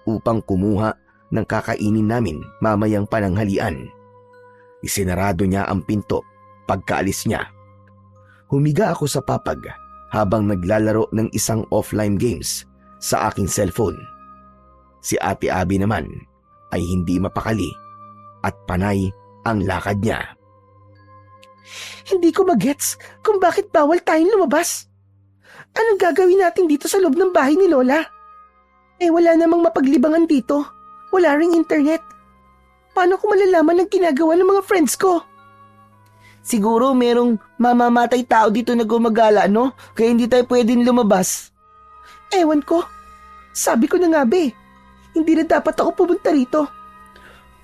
upang kumuha ng kakainin namin mamayang pananghalian. Isinarado niya ang pinto pagkaalis niya. Humiga ako sa papag habang naglalaro ng isang offline games sa aking cellphone. Si Ate Abby naman ay hindi mapakali at panay ang lakad niya. Hindi ko magets kung bakit bawal tayong lumabas. Anong gagawin natin dito sa loob ng bahay ni Lola? Wala namang mapaglibangan dito. Wala ring internet. Paano ko malalaman ang ginagawa ng mga friends ko? Siguro merong mamamatay tao dito na gumagala, no? Kaya hindi tayo pwedeng lumabas. Ewan ko. Sabi ko na nga hindi na dapat ako pumunta rito.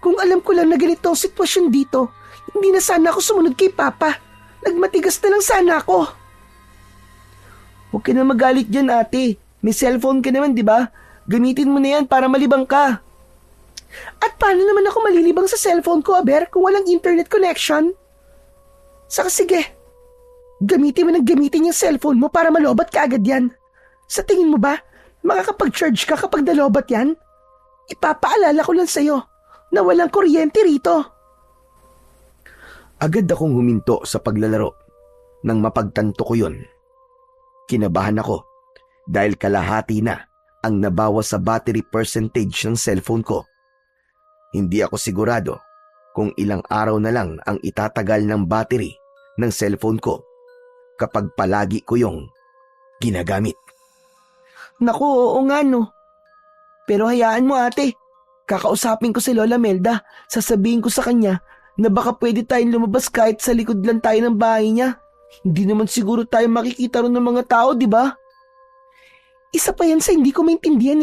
Kung alam ko lang na ganito ang sitwasyon dito, hindi na sana ako sumunod kay Papa. Nagmatigas na lang sana ako. Huwag ka na magalit dyan, ate. May cellphone ka naman, di ba? Gamitin mo na yan para malibang ka. At paano naman ako malilibang sa cellphone ko, Aber, kung walang internet connection? Saka sige, gamitin mo yung cellphone mo para malobat ka agad yan. Sa tingin mo ba, makakapag-charge ka kapag nalobat yan? Ipapaalala ko lang sa'yo na walang kuryente rito. Agad akong huminto sa paglalaro nang mapagtanto ko yun. Kinabahan ako dahil kalahati na ang nabawas sa battery percentage ng cellphone ko. Hindi ako sigurado kung ilang araw na lang ang itatagal ng battery ng cellphone ko kapag palagi ko yung ginagamit. Naku, oo nga no. Pero hayaan mo, ate. Kakausapin ko si Lola Melda. Sasabihin ko sa kanya na baka pwede tayong lumabas kahit sa likod lang tayo ng bahay niya. Hindi naman siguro tayo makikita ron ng mga tao, di ba? Isa pa yan sa hindi ko maintindihan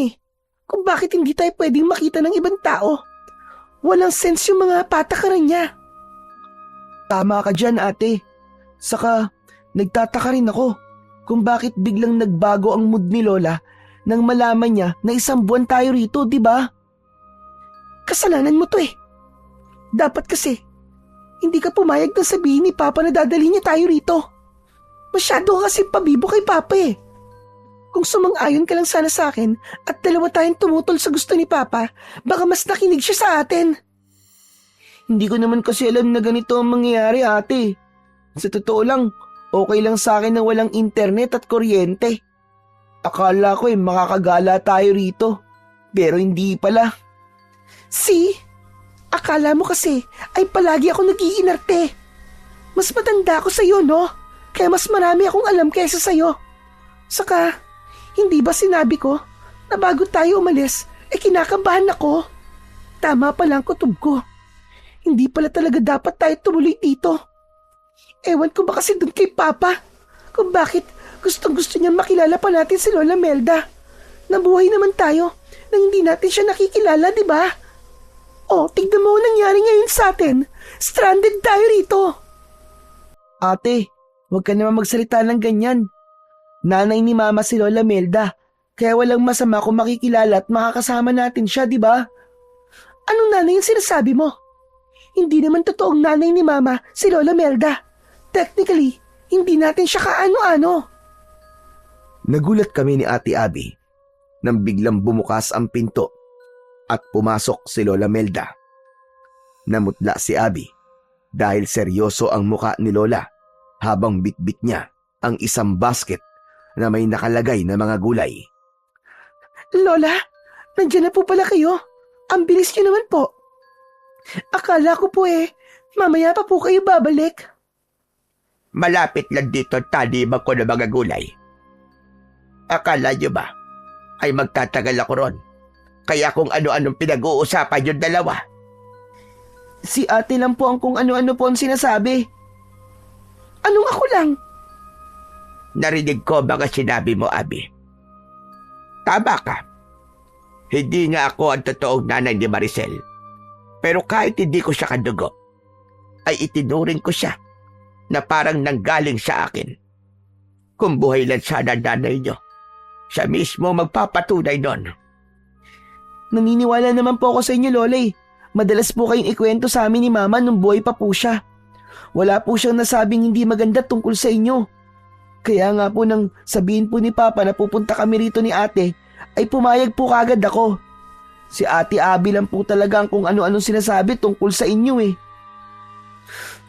kung bakit hindi tayo pwedeng makita ng ibang tao. Walang sense yung mga patakaran niya. Tama ka dyan, ate. Saka, nagtataka rin ako kung bakit biglang nagbago ang mood ni Lola nang malaman niya na 1 buwan tayo rito, di ba? Kasalanan mo to Dapat kasi, hindi ka pumayag na sabihin ni Papa na dadali niya tayo rito. Masyado ka kasi pabibo kay Papa Kung sumang-ayon ka lang sana sa akin at dalawa tayong tumutol sa gusto ni Papa, baka mas nakinig siya sa atin. Hindi ko naman kasi alam na ganito ang mangyayari, ate. Sa totoo lang, okay lang sa akin na walang internet at kuryente. Akala ko makakagala tayo rito. Pero hindi pala. See? Akala mo kasi ay palagi ako nag-iinarte. Mas matanda ako sa'yo, no? Kaya mas marami akong alam kaysa sa'yo. Saka, hindi ba sinabi ko na bago tayo umalis, kinakabahan ako? Tama pala ang kutob ko. Hindi pala talaga dapat tayo tumuloy dito. Ewan ko ba kasi dun kay Papa kung bakit gustong-gusto niya makilala pa natin si Lola Melda. Nabuhay naman tayo nang hindi natin siya nakikilala, di ba? Oh, tignan mo ang nangyari ngayon sa atin. Stranded tayo rito. Ate, huwag ka naman magsalita ng ganyan. Nanay ni Mama si Lola Melda, kaya walang masama kung makikilala at makakasama natin siya, di ba? Anong nanay yung sinasabi mo? Hindi naman totoong nanay ni Mama si Lola Melda. Technically, hindi natin siya kaano-ano. Nagulat kami ni Ate Abby nang biglang bumukas ang pinto at pumasok si Lola Melda. Namutla si Abby dahil seryoso ang muka ni Lola habang bitbit niya ang isang basket na may nakalagay na mga gulay. Lola, nandiyan na po pala kayo. Ang bilis niyo naman po. Akala ko po mamaya pa po kayo babalik. Malapit lang dito ang taniman ko ng mga gulay. Akala niyo ba ay magtatagal ako ron? Kaya kung ano-anong pinag-uusapan yung dalawa. Si ate lang po ang kung ano-ano po ang sinasabi. Anong ako lang? Narinig ko mga sinabi mo, Abby. Tama ka. Hindi nga ako ang totoong nanay ni Maricel. Pero kahit hindi ko siya kadugo, ay itinuring ko siya na parang nanggaling sa akin. Kung buhay lang sana nanay niyo, siya mismo magpapatunay nun. Naniniwala naman po ako sa inyo, Lola. Madalas po kayong ikwento sa amin ni Mama nung buhay pa po siya. Wala po siyang nasabing hindi maganda tungkol sa inyo. Kaya nga po nang sabihin po ni Papa na pupunta kami rito ni ate, ay pumayag po kagad ako. Si Ate Abby lang po talaga ang kung ano-anong sinasabi tungkol sa inyo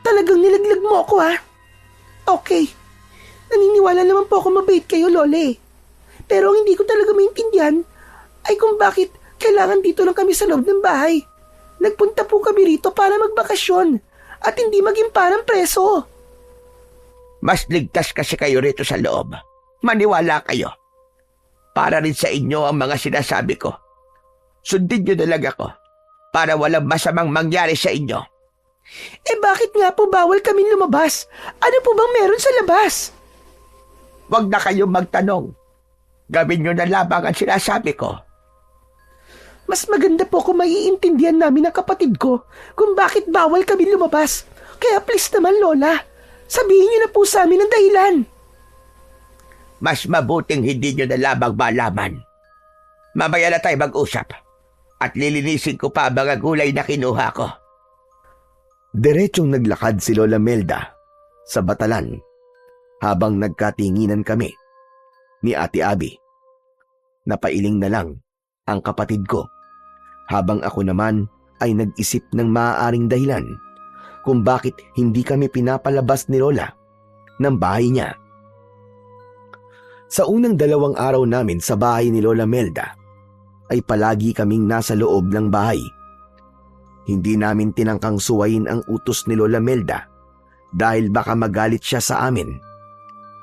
Talagang nilaglag mo ako Okay. Naniniwala naman po ako mabait kayo, Lola. Pero ang hindi ko talaga maintindihan ay kung bakit kailangan dito lang kami sa loob ng bahay. Nagpunta po kami rito para magbakasyon at hindi maging parang preso. Mas ligtas kasi kayo rito sa loob. Maniwala kayo. Para rin sa inyo ang mga sinasabi ko. Sundin niyo na lang ako para walang masamang mangyari sa inyo. Eh bakit nga po bawal kami lumabas? Ano po bang meron sa labas? Huwag na kayong magtanong. Gawin niyo na lamang ang sinasabi ko. Mas maganda po kung maiintindihan namin ng kapatid ko kung bakit bawal kami lumabas. Kaya please naman, Lola, sabihin niyo na po sa amin ang dahilan. Mas mabuting hindi niyo na lamang malaman. Mamaya na tayo mag-usap. At lilinisin ko pa ang mga gulay na kinuha ko. Diretsong naglakad si Lola Melda sa batalan habang nagkatinginan kami ni Ate Abby. Napailing na lang ang kapatid ko habang ako naman ay nag-isip ng maaaring dahilan kung bakit hindi kami pinapalabas ni Lola ng bahay niya. Sa unang 2 araw namin sa bahay ni Lola Melda ay palagi kaming nasa loob ng bahay. Hindi namin tinangkang suwayin ang utos ni Lola Melda dahil baka magalit siya sa amin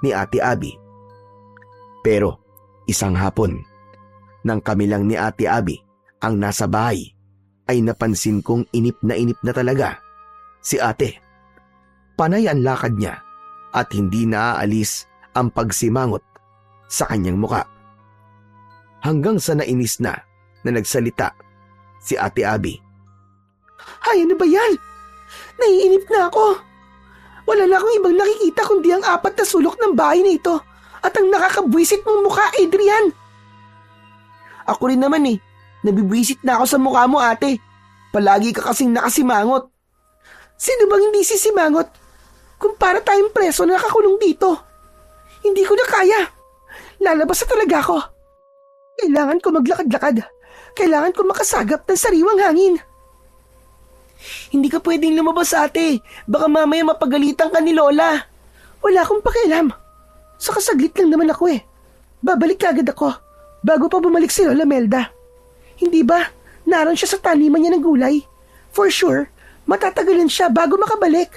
ni Ate Abby. Pero isang hapon, nang kami lang ni Ate Abby ang nasa bahay, ay napansin kong inip na talaga si ate. Panay ang lakad niya at hindi naaalis ang pagsimangot sa kanyang muka. Hanggang sa nainis na nagsalita si Ate Abby. Ay, ano ba yan? Naiinip na ako. Wala na akong ibang nakikita kundi ang 4 na sulok ng bahay na ito at ang nakakabwisit mong mukha, Adrian. Ako rin naman eh. Nabibwisit na ako sa mukha mo, ate. Palagi ka kasing nakasimangot. Sino bang hindi sisimangot? Kung para tayong preso na nakakulong dito. Hindi ko na kaya. Lalabas na talaga ako. Kailangan ko maglakad-lakad. Kailangan ko makasagap ng sariwang hangin. Hindi ka pwedeng lumabas, ate. Baka mamaya mapagalitan ka ni Lola. Wala akong pakialam. Saka saglit lang naman ako eh. Babalik agad ako bago pa bumalik si Lola Melda. Hindi ba naroon siya sa taniman niya ng gulay? For sure, matatagalan siya bago makabalik.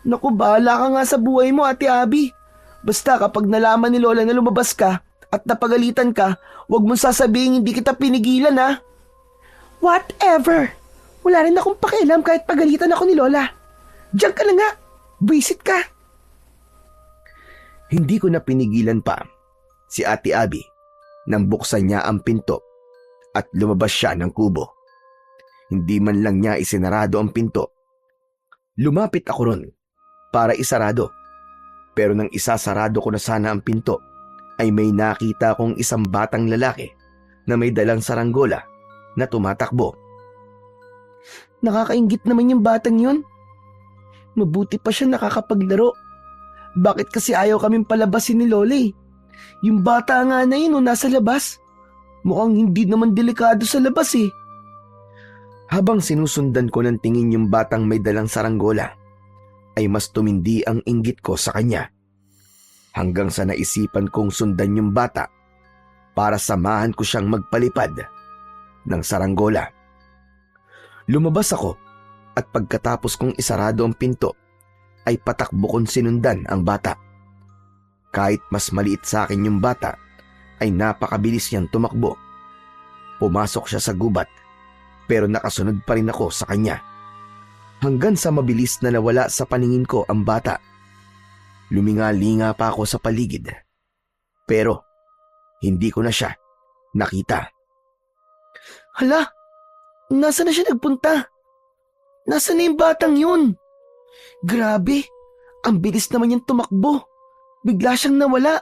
Naku, bahala ka nga sa buhay mo, Ate Abby. Basta kapag nalaman ni Lola na lumabas ka at napagalitan ka, huwag mong sasabihin hindi kita pinigilan, ha? Whatever. Wala rin akong pakialam kahit pagalitan ako ni Lola. Diyan ka na nga. Visit ka. Hindi ko na pinigilan pa si Ate Abby nang buksan niya ang pinto at lumabas siya ng kubo. Hindi man lang niya isinarado ang pinto. Lumapit ako ron para isarado. Pero nang isasarado ko na sana ang pinto, ay may nakita kong isang batang lalaki na may dalang saranggola na tumatakbo. Nakakaingit naman yung batang yun. Mabuti pa siya nakakapaglaro. Bakit kasi ayaw kaming palabasin ni Lola eh? Yung bata nga na yun nasa labas. Mukhang hindi naman delikado sa labas eh. Habang sinusundan ko ng tingin yung batang may dalang saranggola, ay mas tumindi ang inggit ko sa kanya. Hanggang sa naisipan kong sundan yung bata para samahan ko siyang magpalipad ng saranggola. Lumabas ako at pagkatapos kong isarado ang pinto, ay patakbo kong sinundan ang bata. Kahit mas maliit sa akin yung bata, ay napakabilis niyang tumakbo. Pumasok siya sa gubat, pero nakasunod pa rin ako sa kanya. Hanggang sa mabilis na nawala sa paningin ko ang bata. Luminga-linga pa ako sa paligid. Pero hindi ko na siya nakita. Hala, nasaan na siya nagpunta? Nasaan na yung batang yun? Grabe, ang bilis naman yung tumakbo. Bigla siyang nawala.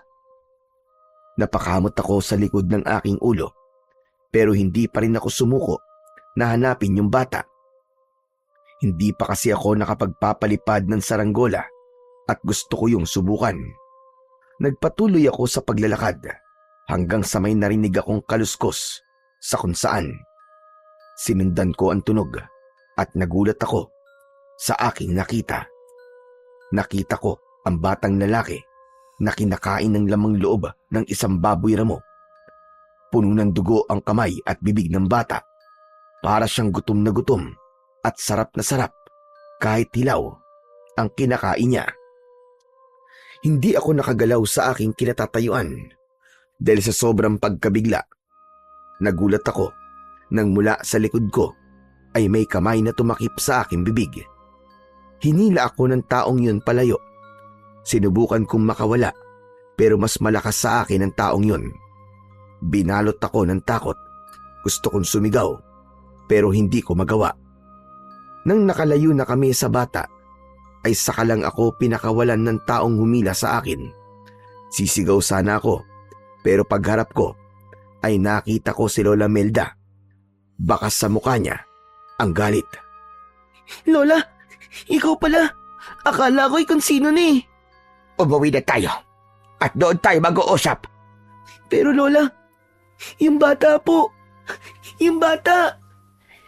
Napakamot ako sa likod ng aking ulo, pero hindi pa rin ako sumuko na hanapin yung bata. Hindi pa kasi ako nakapagpapalipad ng saranggola at gusto ko yung subukan. Nagpatuloy ako sa paglalakad hanggang sa may narinig akong kaluskos sa kung saan. Sinundan ko ang tunog at nagulat ako sa aking nakita. Nakita ko ang batang lalaki na kinakain ng lamang loob ng isang baboy ramo. Puno ng dugo ang kamay at bibig ng bata. Para siyang gutom na gutom at sarap na sarap kahit hilaw ang kinakain niya. Hindi ako nakagalaw sa aking kinatatayuan. dahil sa sobrang pagkabigla. Nagulat ako nang mula sa likod ko ay may kamay na tumakip sa aking bibig. Hinila ako ng taong yun palayo. Sinubukan kong makawala pero mas malakas sa akin ang taong yun. Binalot ako ng takot. Gusto kong sumigaw pero hindi ko magawa. Nang nakalayo na kami sa bata ay saka lang ako pinakawalan ng taong humila sa akin. Sisigaw sana ako pero pagharap ko ay nakita ko si Lola Melda. Bakas sa mukha niya ang galit. Lola, ikaw pala. Akala ko kung sino na eh. Umuwi na tayo at doon tayo mag-uusap. Pero Lola, yung bata po. Yung bata.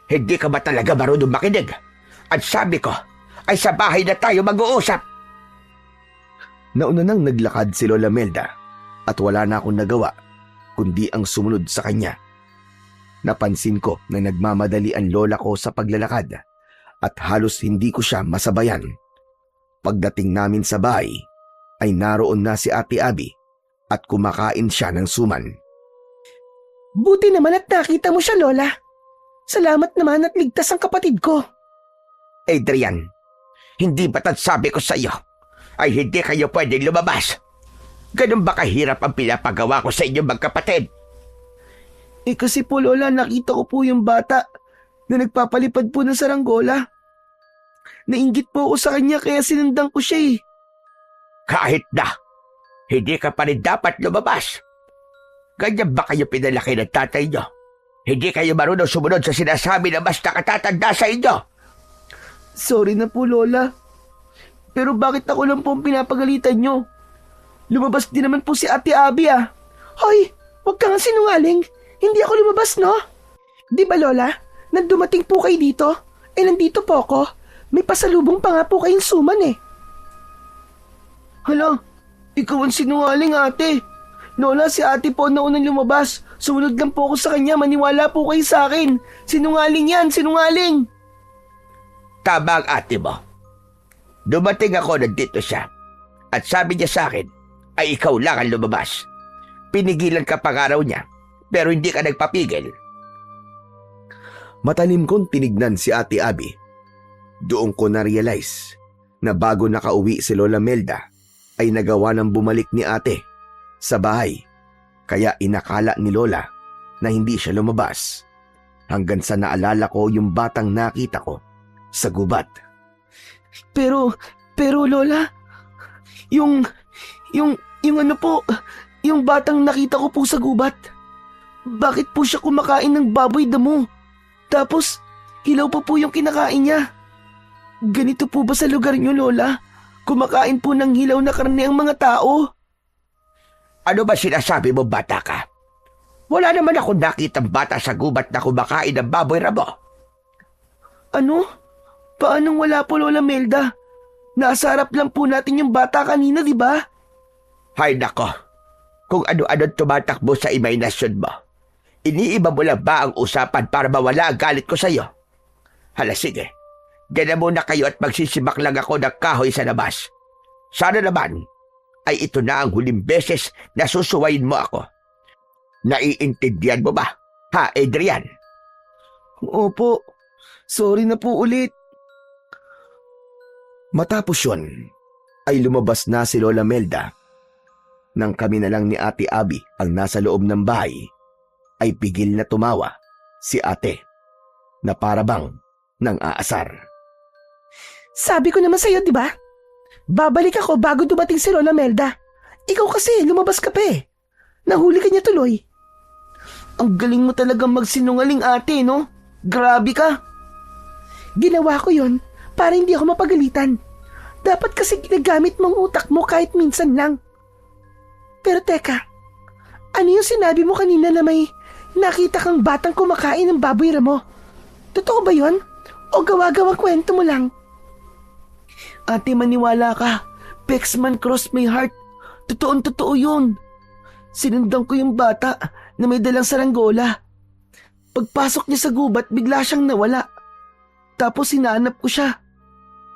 Hindi ka ba talaga marunong makinig? At sabi ko ay sa bahay na tayo mag-uusap. Nauna nang naglakad si Lola Melda at wala na akong nagawa kundi ang sumunod sa kanya. Napansin ko na nagmamadali ang lola ko sa paglalakad at halos hindi ko siya masabayan. Pagdating namin sa bahay ay naroon na si Ate Abby at kumakain siya ng suman. Buti naman at nakita mo siya, Lola. Salamat naman at ligtas ang kapatid ko. Adrian, hindi ba't sabi ko sa iyo ay hindi kayo pwedeng lumabas? Ganun ba kahirap ang pinapagawa ko sa inyong magkapatid? Kasi po Lola, nakita ko po yung bata na nagpapalipad po ng saranggola. Nainggit po ako sa kanya kaya sinundan ko siya eh. Kahit na, hindi ka pa rin dapat lumabas. Ganyan ba kayo pinalaki ng tatay niyo? Hindi kayo marunong sumunod sa sinasabi na mas nakatatanda sa inyo? Sorry na po Lola. Pero bakit ako lang po ang pinapagalitan nyo? Lumabas din naman po si Ate Abby ah. Hoy, huwag kang sinungaling. Hindi ako lumabas, no? Di ba, Lola? Nang dumating po kayo dito, nandito po ako. May pasalubong pa nga po kayong suman eh. Hala, ikaw ang sinungaling ate. Lola, si ate po na unang lumabas. Sumunod lang po ako sa kanya, maniwala po kayo sa akin. Sinungaling yan, sinungaling. Tama ang ate mo. Dumating ako, nandito siya. At sabi niya sa akin, ay ikaw lang ang lumabas. Pinigilan ka pa nga raw niya, pero hindi ka nagpapigil. Matalim kong tinignan si Ate Abby. Doon ko na-realize na bago nakauwi si Lola Melda ay nagawa ng bumalik ni ate sa bahay. Kaya inakala ni Lola na hindi siya lumabas hanggang sa naalala ko yung batang nakita ko sa gubat. Pero Lola, yung ano po, yung batang nakita ko po sa gubat. Bakit po siya kumakain ng baboy damo? Tapos, hilaw pa po yung kinakain niya. Ganito po ba sa lugar niyo, Lola? Kumakain po ng hilaw na karne ang mga tao? Ano ba sinasabi mo, bata ka? Wala naman ako nakitang bata sa gubat na kumakain ng baboy rabo. Ano? Paanong wala po, Lola Melda? Nasa harap lang po natin yung bata kanina, di ba? Hay nako, kung ano-ano tumatakbo sa imahinasyon mo. Iniiba mo lang ba ang usapan para mawala ang galit ko sa'yo? Hala sige, ganyan muna kayo at magsisibak lang ako ng kahoy sa labas. Sana naman ay ito na ang huling beses na susuwayin mo ako. Naiintindihan mo ba, ha Adrian? Opo, sorry na po ulit. Matapos yun, ay lumabas na si Lola Melda. Nang kami na lang ni Ate Abby ang nasa loob ng bahay, ay pigil na tumawa si ate na parabang nang aasar. Sabi ko naman sa'yo, di ba? Babalik ako bago dumating si Lola Melda. Ikaw kasi, lumabas ka pa eh. Nahuli ka niya tuloy. Ang galing mo talagang magsinungaling ate, no? Grabe ka. Ginawa ko yon para hindi ako mapagalitan. Dapat kasi ginagamit mong utak mo kahit minsan lang. Pero teka, ano yung sinabi mo kanina na may nakita kang batang kumakain ng baboy ramo? Totoo ba yon? O gawa-gawang kwento mo lang? Ate, maniwala ka. Pexman crossed my heart. Totoong-totoo yun. Sinundan ko yung bata na may dalang saranggola. Pagpasok niya sa gubat, bigla siyang nawala. Tapos hinanap ko siya.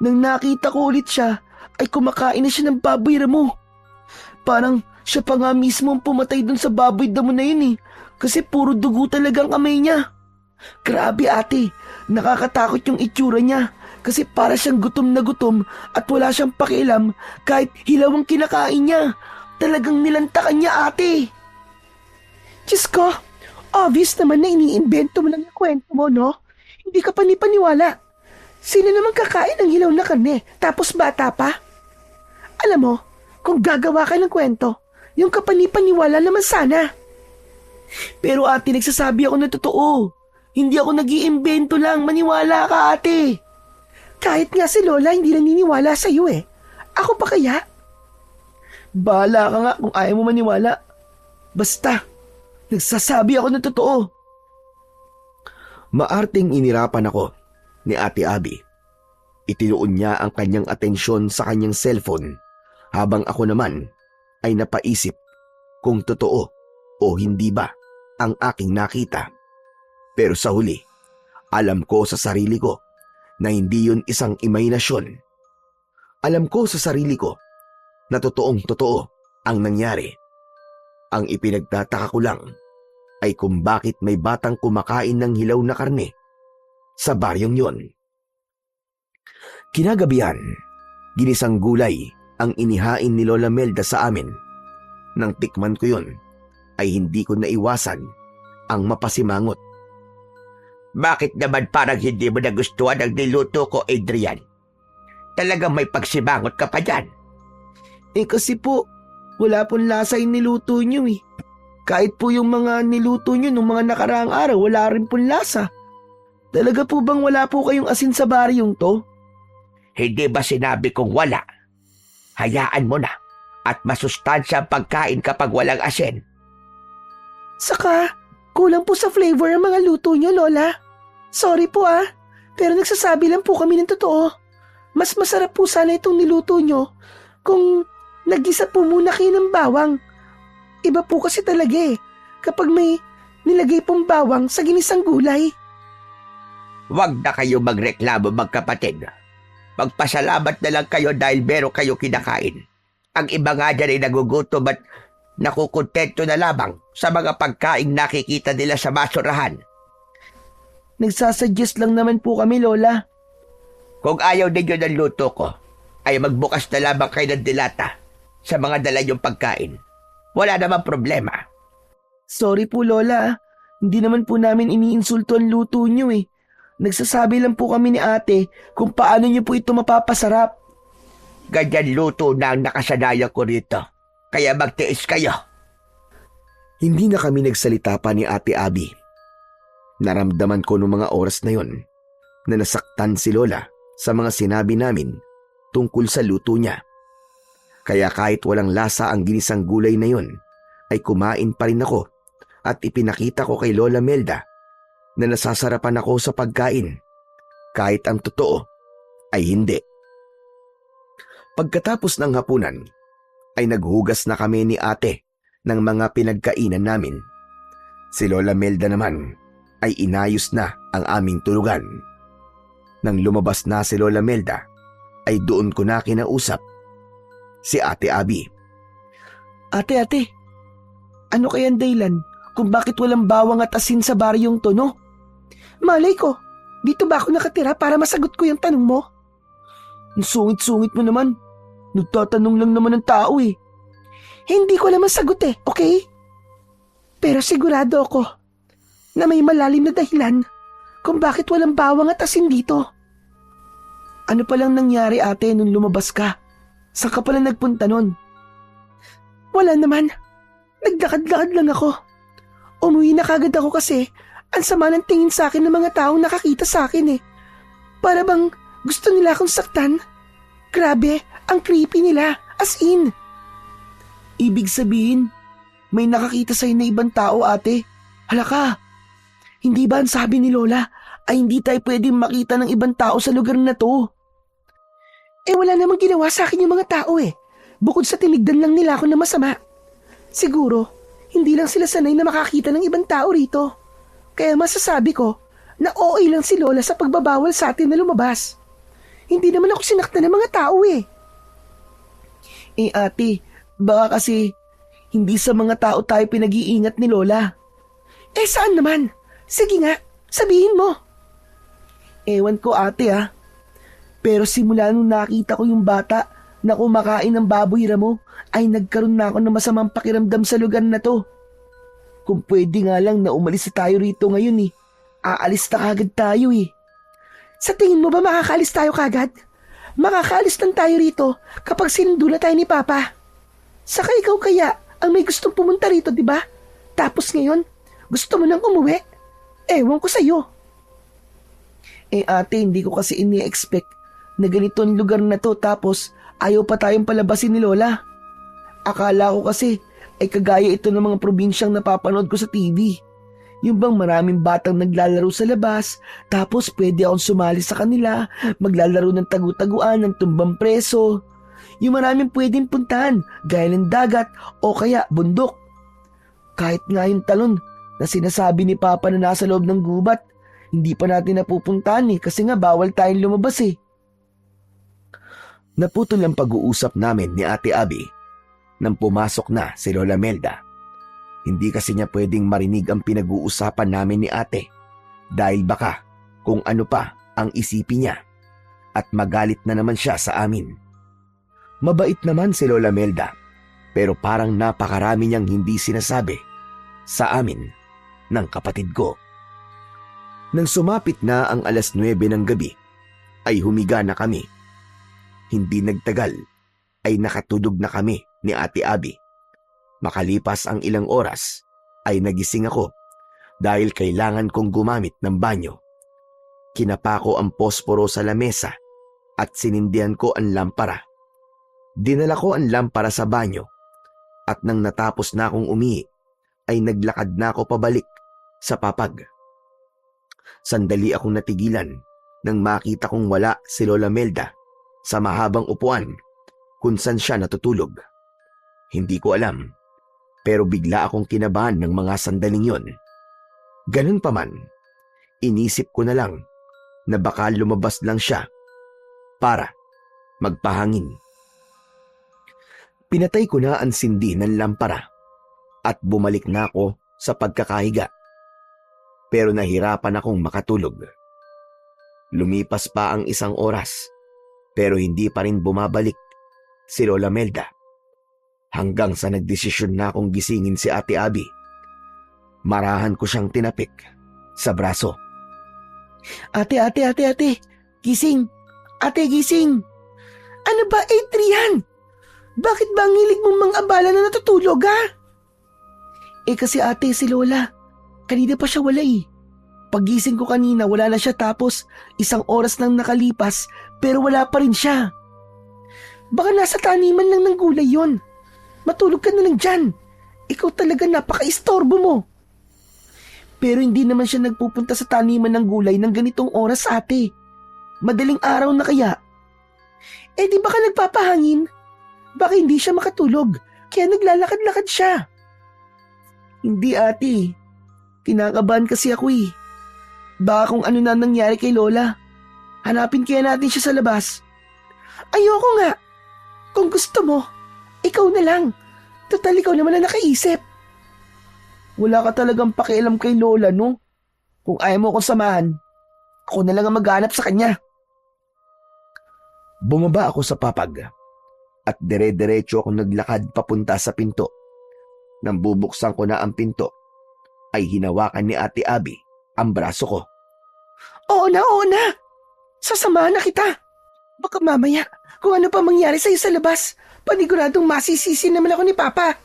Nang nakita ko ulit siya, ay kumakain na siya ng baboy ramo. Parang Siya pa nga mismo ang pumatay dun sa baboy damo na yun eh. Kasi puro dugo talagang kamay niya. Grabe ate, nakakatakot yung itsura niya. Kasi para siyang gutom na gutom at wala siyang pakialam kahit hilaw ang kinakain niya. Talagang nilantakan niya ate. Diyos ko, obvious naman na iniimbento mo lang yung kwento mo, no? Hindi ka panipaniwala. Sino naman kakain ng hilaw na karne, tapos bata pa? Alam mo, kung gagawa ka ng kwento, yung kapanipaniwala naman sana. Pero ate, nagsasabi ako na totoo. Hindi ako nag-iimbento lang, maniwala ka ate. Kahit nga si Lola hindi naniniwala sa iyo eh. Ako pa kaya? Bahala ka nga kung ayaw mo maniwala. Basta, nagsasabi ako na totoo. Maarting inirapan ako ni Ate Abby. Itinuon niya ang kanyang atensyon sa kanyang cellphone habang ako naman ay napaisip kung totoo o hindi ba ang aking nakita. Pero sa huli, alam ko sa sarili ko na hindi yun isang imahinasyon. Alam ko sa sarili ko na totoong totoo ang nangyari. Ang ipinagtataka ko lang ay kung bakit may batang kumakain ng hilaw na karne sa baryong yon. Kinagabihan, ginisang gulay ang inihain ni Lola Melda sa amin. Nang tikman ko yon, ay hindi ko naiwasan ang mapasimangot. Bakit naman parang hindi mo nagustuhan ang niluto ko, Adrian? Talagang may pagsimangot ka pa dyan. Eh kasi po, wala pong lasa yung niluto nyo eh. Kahit po yung mga niluto nyo nung mga nakaraang araw, wala rin pong lasa. Talaga po bang wala po kayong asin sa baryong to? Hindi ba sinabi kong wala? Hayaan mo na at masustansya ang pagkain kapag walang asin. Saka, kulang po sa flavor ang mga luto niyo, Lola. Sorry po pero nagsasabi lang po kami ng totoo. Mas masarap po sana itong niluto niyo kung nagisa po muna kayo ng bawang. Iba po kasi talaga kapag may nilagay pong bawang sa ginisang gulay. Huwag na kayo magreklamo, magkapatid. Magpasalamat na lang kayo dahil meron kayo kinakain. Ang iba nga dyan ay nagugutom at nakukontento na lamang sa mga pagkain nakikita nila sa basurahan. Nagsasuggest lang naman po kami, Lola. Kung ayaw ninyo ng luto ko, ay magbukas na lamang kayo ng dilata sa mga dala niyong pagkain. Wala namang problema. Sorry po, Lola. Hindi naman po namin iniinsulto ang luto niyo eh. Nagsasabi lang po kami ni ate kung paano niyo po ito mapapasarap. Ganyan luto na ang nakasanayan ko rito. Kaya magtiis kayo. Hindi na kami nagsalita pa ni Ate Abby. Naramdaman ko noong mga oras na yon na nasaktan si Lola sa mga sinabi namin tungkol sa luto niya. Kaya kahit walang lasa ang ginisang gulay na yon, ay kumain pa rin ako at ipinakita ko kay Lola Melda na nasasarapan ako sa pagkain, kahit ang totoo ay hindi. Pagkatapos ng hapunan, ay naghugas na kami ni ate ng mga pinagkainan namin. Si Lola Melda naman ay inayos na ang aming tulugan. Nang lumabas na si Lola Melda, ay doon ko na kinausap si Ate Abby. Ate, ano kayang dahilan kung bakit walang bawang at asin sa baryong to, no? Malay ko, dito ba ako nakatira para masagot ko yung tanong mo? Ang sungit-sungit mo naman. Nagtatanong lang naman ng tao eh. Hindi ko naman sagot okay? Pero sigurado ako na may malalim na dahilan kung bakit walang bawang at asin dito. Ano palang nangyari ate nung lumabas ka? Saan ka pala nagpunta nun? Wala naman. Nagdakad-lakad lang ako. Umuwi na kagad ako kasi ang sama ng tingin sa akin ng mga taong nakakita sa akin Para bang gusto nila akong saktan. Grabe, ang creepy nila. As in. Ibig sabihin, may nakakita sa'yo na ibang tao ate. Hala ka, hindi ba ang sabi ni Lola ay hindi tayo pwedeng makita ng ibang tao sa lugar na to? Wala namang ginawa sa akin yung mga tao Bukod sa tinigdan lang nila ako na masama. Siguro, hindi lang sila sanay na makakita ng ibang tao rito. Kaya masasabi ko na OA lang si Lola sa pagbabawal sa atin na lumabas. Hindi naman ako sinaktan ng mga tao Ate, baka kasi Hindi sa mga tao tayo pinag-iingat ni Lola. Eh saan naman? Sige nga, sabihin mo. Ewan ko ate Pero simula nung nakita ko yung bata na kumakain ng baboy ramo, ay nagkaroon na ako ng masamang pakiramdam sa lugar na to. Kung pwede nga lang na umalis na tayo rito ngayon Aalis na kagad tayo Sa tingin mo ba makakaalis tayo kagad? Makakaalis lang tayo rito kapag sinundula tayo ni Papa. Saka ikaw kaya ang may gustong pumunta rito, di ba? Tapos ngayon, gusto mo nang umuwi? Ewan ko sa'yo. Ate, hindi ko kasi ini-expect na ganito ang lugar na to tapos ayaw pa tayong palabasin ni Lola. Akala ko kasi ay kagaya ito ng mga probinsyang napapanood ko sa TV. Yung bang maraming batang naglalaro sa labas, tapos pwede akong sumali sa kanila, maglalaro ng tagu-taguan, ng tumbang preso. Yung maraming pwedeng puntahan, gaya ng dagat o kaya bundok. Kahit nga yung talon na sinasabi ni Papa na nasa loob ng gubat, hindi pa natin napupuntahan kasi nga bawal tayong lumabas Naputol ang pag-uusap namin ni Ate Abby nang pumasok na si Lola Melda. Hindi kasi niya pwedeng marinig ang pinag-uusapan namin ni ate dahil baka kung ano pa ang isipin niya at magalit na naman siya sa amin. Mabait naman si Lola Melda pero parang napakarami niyang hindi sinasabi sa amin ng kapatid ko. Nang sumapit na ang 9:00 ng gabi ay humiga na kami. Hindi nagtagal ay nakatulog na kami ni Ate Abby. Makalipas ang ilang oras ay nagising ako dahil kailangan kong gumamit ng banyo. Kinapa ko ang posporo sa lamesa at sinindihan ko ang lampara. Dinala ko ang lampara sa banyo at nang natapos na akong umihi ay naglakad na ako pabalik sa papag. Sandali akong natigilan nang makita kong wala si Lola Melda sa mahabang upuan kung saan siya natutulog. Hindi ko alam, pero bigla akong kinabahan ng mga sandaling yon. Ganun pa man, inisip ko na lang na baka lumabas lang siya para magpahangin. Pinatay ko na ang sindi ng lampara at bumalik na ako sa pagkakahiga. Pero nahirapan akong makatulog. Lumipas pa ang 1 oras pero hindi pa rin bumabalik si Lola Melda. Hanggang sa nagdesisyon na akong gisingin si Ate Abby. Marahan ko siyang tinapik sa braso. Ate, gising! Ate, gising! Ano ba, Adrian? Bakit ba ang hilig mong mga abala na natutulog, Kasi ate, si Lola, kanina pa siya wala Pagising ko kanina, wala na siya tapos 1 oras nang nakalipas pero wala pa rin siya. Baka nasa taniman lang ng gulay yon. Matulog ka na lang dyan. Ikaw talaga napaka-istorbo mo. Pero hindi naman siya nagpupunta sa taniman ng gulay ng ganitong oras, ate. Madaling araw na kaya. Di baka nagpapahangin? Baka hindi siya makatulog, kaya naglalakad-lakad siya. Hindi, ate. Kinakabahan kasi ako Baka kung ano na nangyari kay Lola. Hanapin kaya natin siya sa labas. Ayoko nga. Kung gusto mo, ikaw na lang. Total, ikaw naman na nakaisip. Wala ka talagang pakialam kay Lola, no? Kung ayaw mo akong samahan, ako na lang ang maghanap sa kanya. Bumaba ako sa papag at dire-diretso akong naglakad papunta sa pinto. Nang bubuksan ko na ang pinto, ay hinawakan ni Ate Abby ang braso ko. Oo na. Sasamahan na kita. Baka mamaya, kung ano pa mangyari sa'yo sa labas, paniguradong masisisi naman ako ni Papa.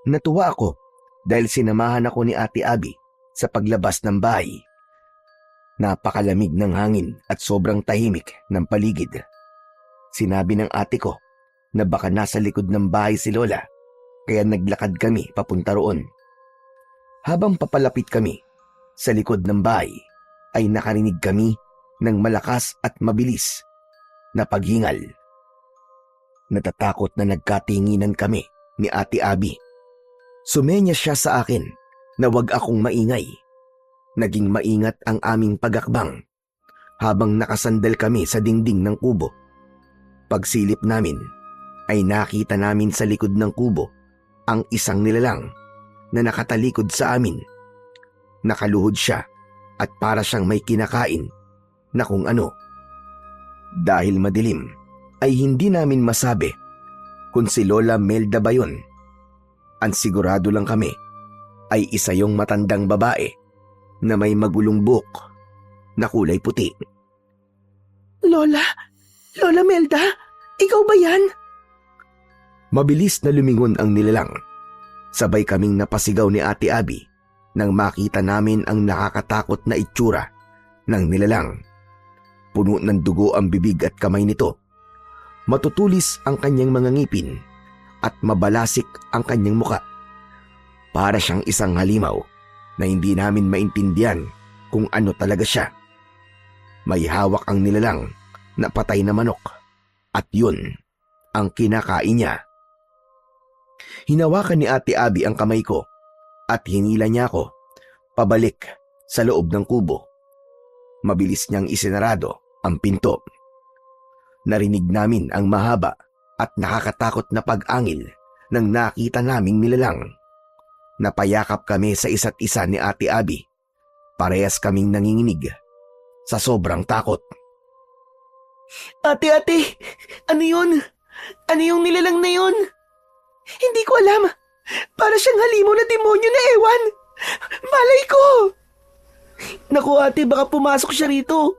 Natuwa ako dahil sinamahan ako ni Ate Abby sa paglabas ng bahay. Napakalamig ng hangin at sobrang tahimik ng paligid. Sinabi ng ate ko na baka nasa likod ng bahay si Lola, kaya naglakad kami papunta roon. Habang papalapit kami sa likod ng bahay, ay nakarinig kami ng malakas at mabilis na paghingal. Natatakot na nagkatinginan kami ni Ate Abby. Sumenya siya sa akin na wag akong maingay. Naging maingat ang aming pagakbang habang nakasandal kami sa dingding ng kubo. Pagsilip namin ay nakita namin sa likod ng kubo ang isang nilalang na nakatalikod sa amin. Nakaluhod siya at para siyang may kinakain na kung ano. Dahil madilim ay hindi namin masabi kung si Lola Melda ba yun. Ang sigurado lang kami ay isa yung matandang babae na may magulong buhok na kulay puti. Lola Melda, ikaw ba yan? Mabilis na lumingon ang nilalang. Sabay kaming napasigaw ni Ate Abby nang makita namin ang nakakatakot na itsura ng nilalang. Puno ng dugo ang bibig at kamay nito. Matutulis ang kanyang mga ngipin at mabalasik ang kanyang muka. Para siyang isang halimaw na hindi namin maintindihan kung ano talaga siya. May hawak ang nilalang na patay na manok at yun ang kinakain niya. Hinawakan ni Ate Abby ang kamay ko at hinila niya ako pabalik sa loob ng kubo. Mabilis niyang isinarado ang pinto. Narinig namin ang mahaba at nakakatakot na pag-angil nang nakita naming nilalang. Napayakap kami sa isa't isa ni Ate Abby. Parehas kaming nanginginig sa sobrang takot. Ate, ano yun? Ano yung nilalang na yun? Hindi ko alam. Para siyang halimaw na demonyo na ewan. Malay ko! Naku ate, baka pumasok siya rito.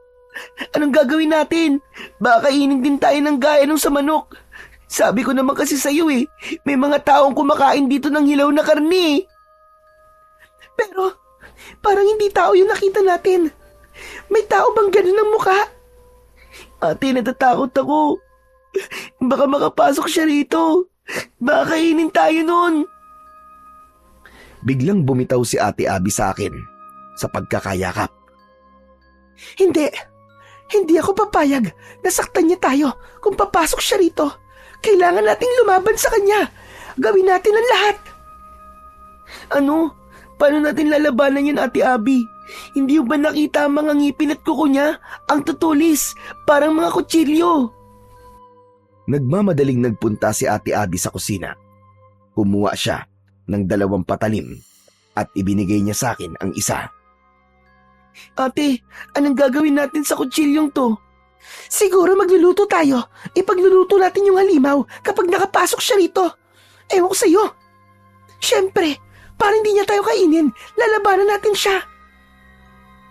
Anong gagawin natin? Baka kainin din tayo ng gaya nung sa manok. Sabi ko naman kasi sa'yo may mga taong kumakain dito ng hilaw na karni. Pero, parang hindi tao yung nakita natin. May tao bang ganun ang mukha? Ate, natatakot ako. Baka makapasok siya rito. Baka kainin tayo nun. Biglang bumitaw si Ate Abby sa akin sa pagkakayakap. Hindi ako papayag na saktan niya tayo kung papasok siya rito. Kailangan nating lumaban sa kanya. Gawin natin ang lahat. Ano? Paano natin lalabanan yun, Ate Abby? Hindi ba nakita ang mga ngipin at kuko niya? Ang tutulis, parang mga kutsilyo. Nagmamadaling nagpunta si Ate Abby sa kusina. Kumuha siya ng 2 patalim at ibinigay niya sa akin ang isa. Ate, anong gagawin natin sa kutsilyong to? Siguro magluluto tayo. Ipagluluto natin yung halimaw kapag nakapasok siya rito. Ewan ko sa'yo. Siyempre, para hindi niya tayo kainin, lalabanan natin siya.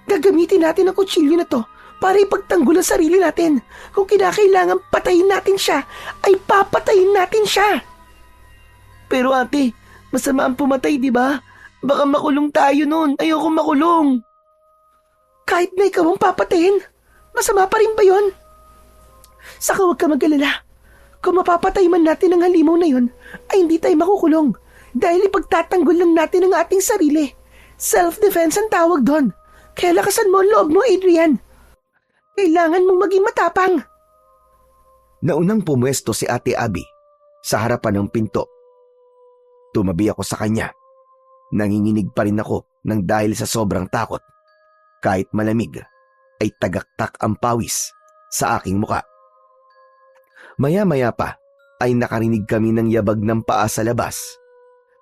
Gagamitin natin ang kutsilyo na to para ipagtanggol ang sarili natin. Kung kinakailangan patayin natin siya, ay papatayin natin siya. Pero ate, masama ang pumatay, di ba? Baka makulong tayo nun. Ayoko makulong. Kahit na ikaw ang papatayin, masama pa rin ba yun? Saka huwag ka mag-alala. Kung mapapatay man natin ang halimaw na yun, ay hindi tayo makukulong. Dahil ipagtatanggol lang natin ang ating sarili. Self-defense ang tawag doon. Kaya lakasan mo ang loob mo, Adrian. Kailangan mong maging matapang. Naunang pumwesto si Ate Abby sa harapan ng pinto. Tumabi ako sa kanya. Nanginginig pa rin ako nang dahil sa sobrang takot. Kahit malamig, ay tagaktak ang pawis sa aking muka. Maya-maya pa ay nakarinig kami ng yabag ng paa sa labas.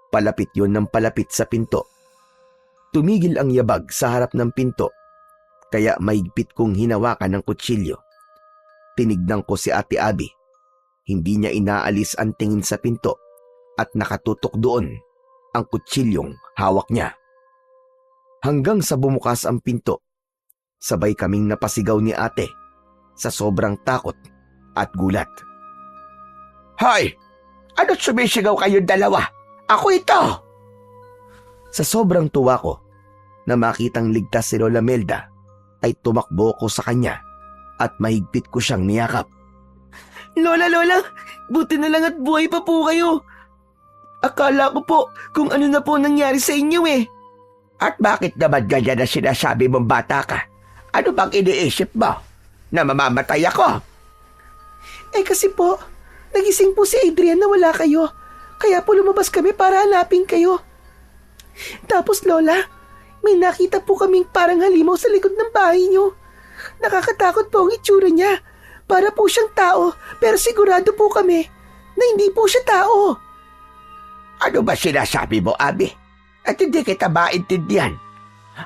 Palapit yon ng palapit sa pinto. Tumigil ang yabag sa harap ng pinto, kaya maigpit kong hinawakan ng kutsilyo. Tinignan ko si Ate Abby. Hindi niya inaalis ang tingin sa pinto at nakatutok doon ang kutsilyong hawak niya. Hanggang sa bumukas ang pinto, sabay kaming napasigaw ni ate sa sobrang takot at gulat. Hoy! Ano't sumisigaw kayong dalawa? Ako ito! Sa sobrang tuwa ko na makitang ligtas si Lola Melda, ay tumakbo ko sa kanya at mahigpit ko siyang niyakap. Lola, buti na lang at buhay pa po kayo. Akala ko po kung ano na po nangyari sa inyo At bakit naman ganyan na sinasabi mong bata ka? Ano bang iniisip mo? Na mamamatay ako? Kasi po, nagising po si Adrian na wala kayo. Kaya po lumabas kami para hanapin kayo. Tapos Lola, may nakita po kaming parang halimaw sa likod ng bahay niyo. Nakakatakot po ang itsura niya. Para po siyang tao, pero sigurado po kami na hindi po siya tao. Ano ba sinasabi mo, Abi? At hindi kita maintindihan.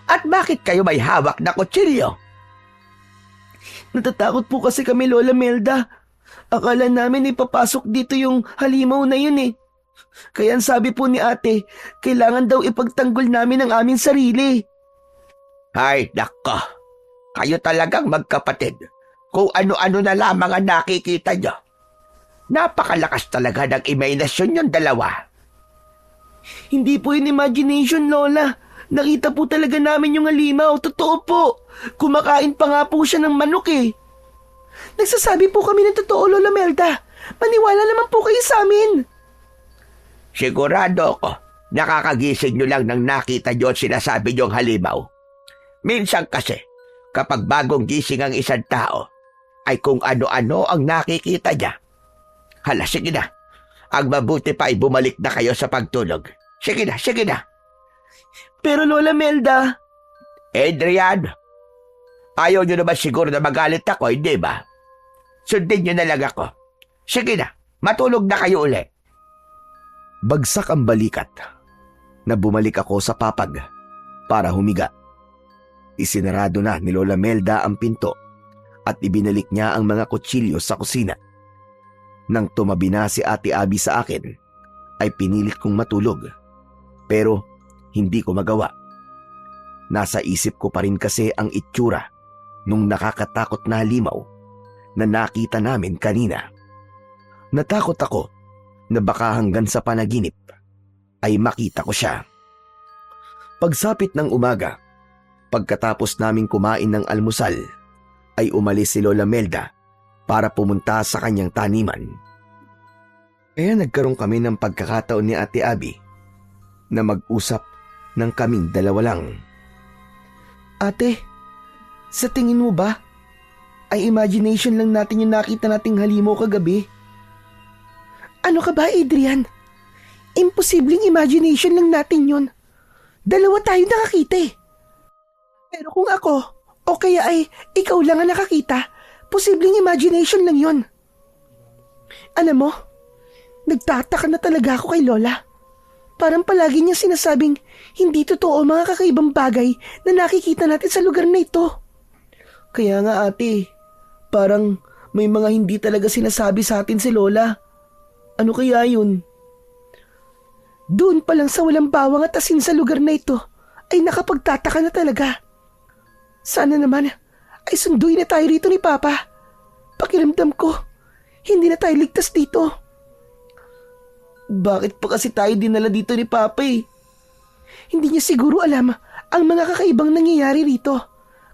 At bakit kayo may hawak na kutsilyo? Natatakot po kasi kami, Lola Melda. Akala namin ipapasok dito yung halimaw na yun eh. Kaya ang sabi po ni ate, kailangan daw ipagtanggol namin ang aming sarili. Ay, nako. Kayo talagang magkapatid. Kung ano-ano na lamang ang nakikita nyo. Napakalakas talaga ng imahinasyon yung dalawa. Hindi po yun imagination, Lola. Nakita po talaga namin yung halimaw. Totoo po. Kumakain pa nga po siya ng manok eh. Nagsasabi po kami ng totoo, Lola Melda. Maniwala naman po kayo sa amin. Sigurado ako, nakakagising nyo lang nang nakita nyo at sinasabi nyong halimaw. Minsan kasi, kapag bagong gising ang isang tao, ay kung ano-ano ang nakikita niya. Hala, sige na. Ang mabuti pa ay bumalik na kayo sa pagtulog. Sige na, sige na. Pero Lola Melda, Adrian, ayaw nyo naman siguro na magalit ako, hindi ba? Sundin nyo na lang ako. Sige na, matulog na kayo uli. Bagsak ang balikat na bumalik ako sa papag para humiga. Isinarado na ni Lola Melda ang pinto at ibinalik niya ang mga kutsilyo sa kusina. Nang tumabi na si Ate Abby sa akin, ay pinilit kong matulog. Pero hindi ko magawa. Nasa isip ko pa rin kasi ang itsura nung nakakatakot na halimaw na nakita namin kanina. Natakot ako na baka hanggang sa panaginip ay makita ko siya. Pagsapit ng umaga, pagkatapos naming kumain ng almusal, ay umalis si Lola Melda para pumunta sa kanyang taniman. Kaya nagkaroon kami ng pagkakataon ni Ate Abby na mag-usap ng kaming dalawa lang. ate, sa tingin mo ba, ay imagination lang natin yung nakita nating halimaw kagabi? Ano ka ba, Adrian? Imposibleng imagination lang natin yun. Dalawa tayo nakakita eh. Pero kung ako, o kaya ay ikaw lang ang nakakita, posibleng imagination lang yun. Alam mo, nagtataka na talaga ako kay Lola. Parang palagi niya sinasabing hindi totoo ang mga kakaibang bagay na nakikita natin sa lugar na ito. Kaya nga ate, parang may mga hindi talaga sinasabi sa atin si Lola. Ano kaya yun? Doon pa lang sa walang bawang at asin sa lugar na ito ay nakapagtataka na talaga. Sana naman ay sunduin na tayo rito ni Papa. Pakiramdam ko, hindi na tayo ligtas dito. Bakit pa kasi tayo dinala dito ni Papa eh? Hindi niya siguro alam ang mga kakaibang nangyayari rito.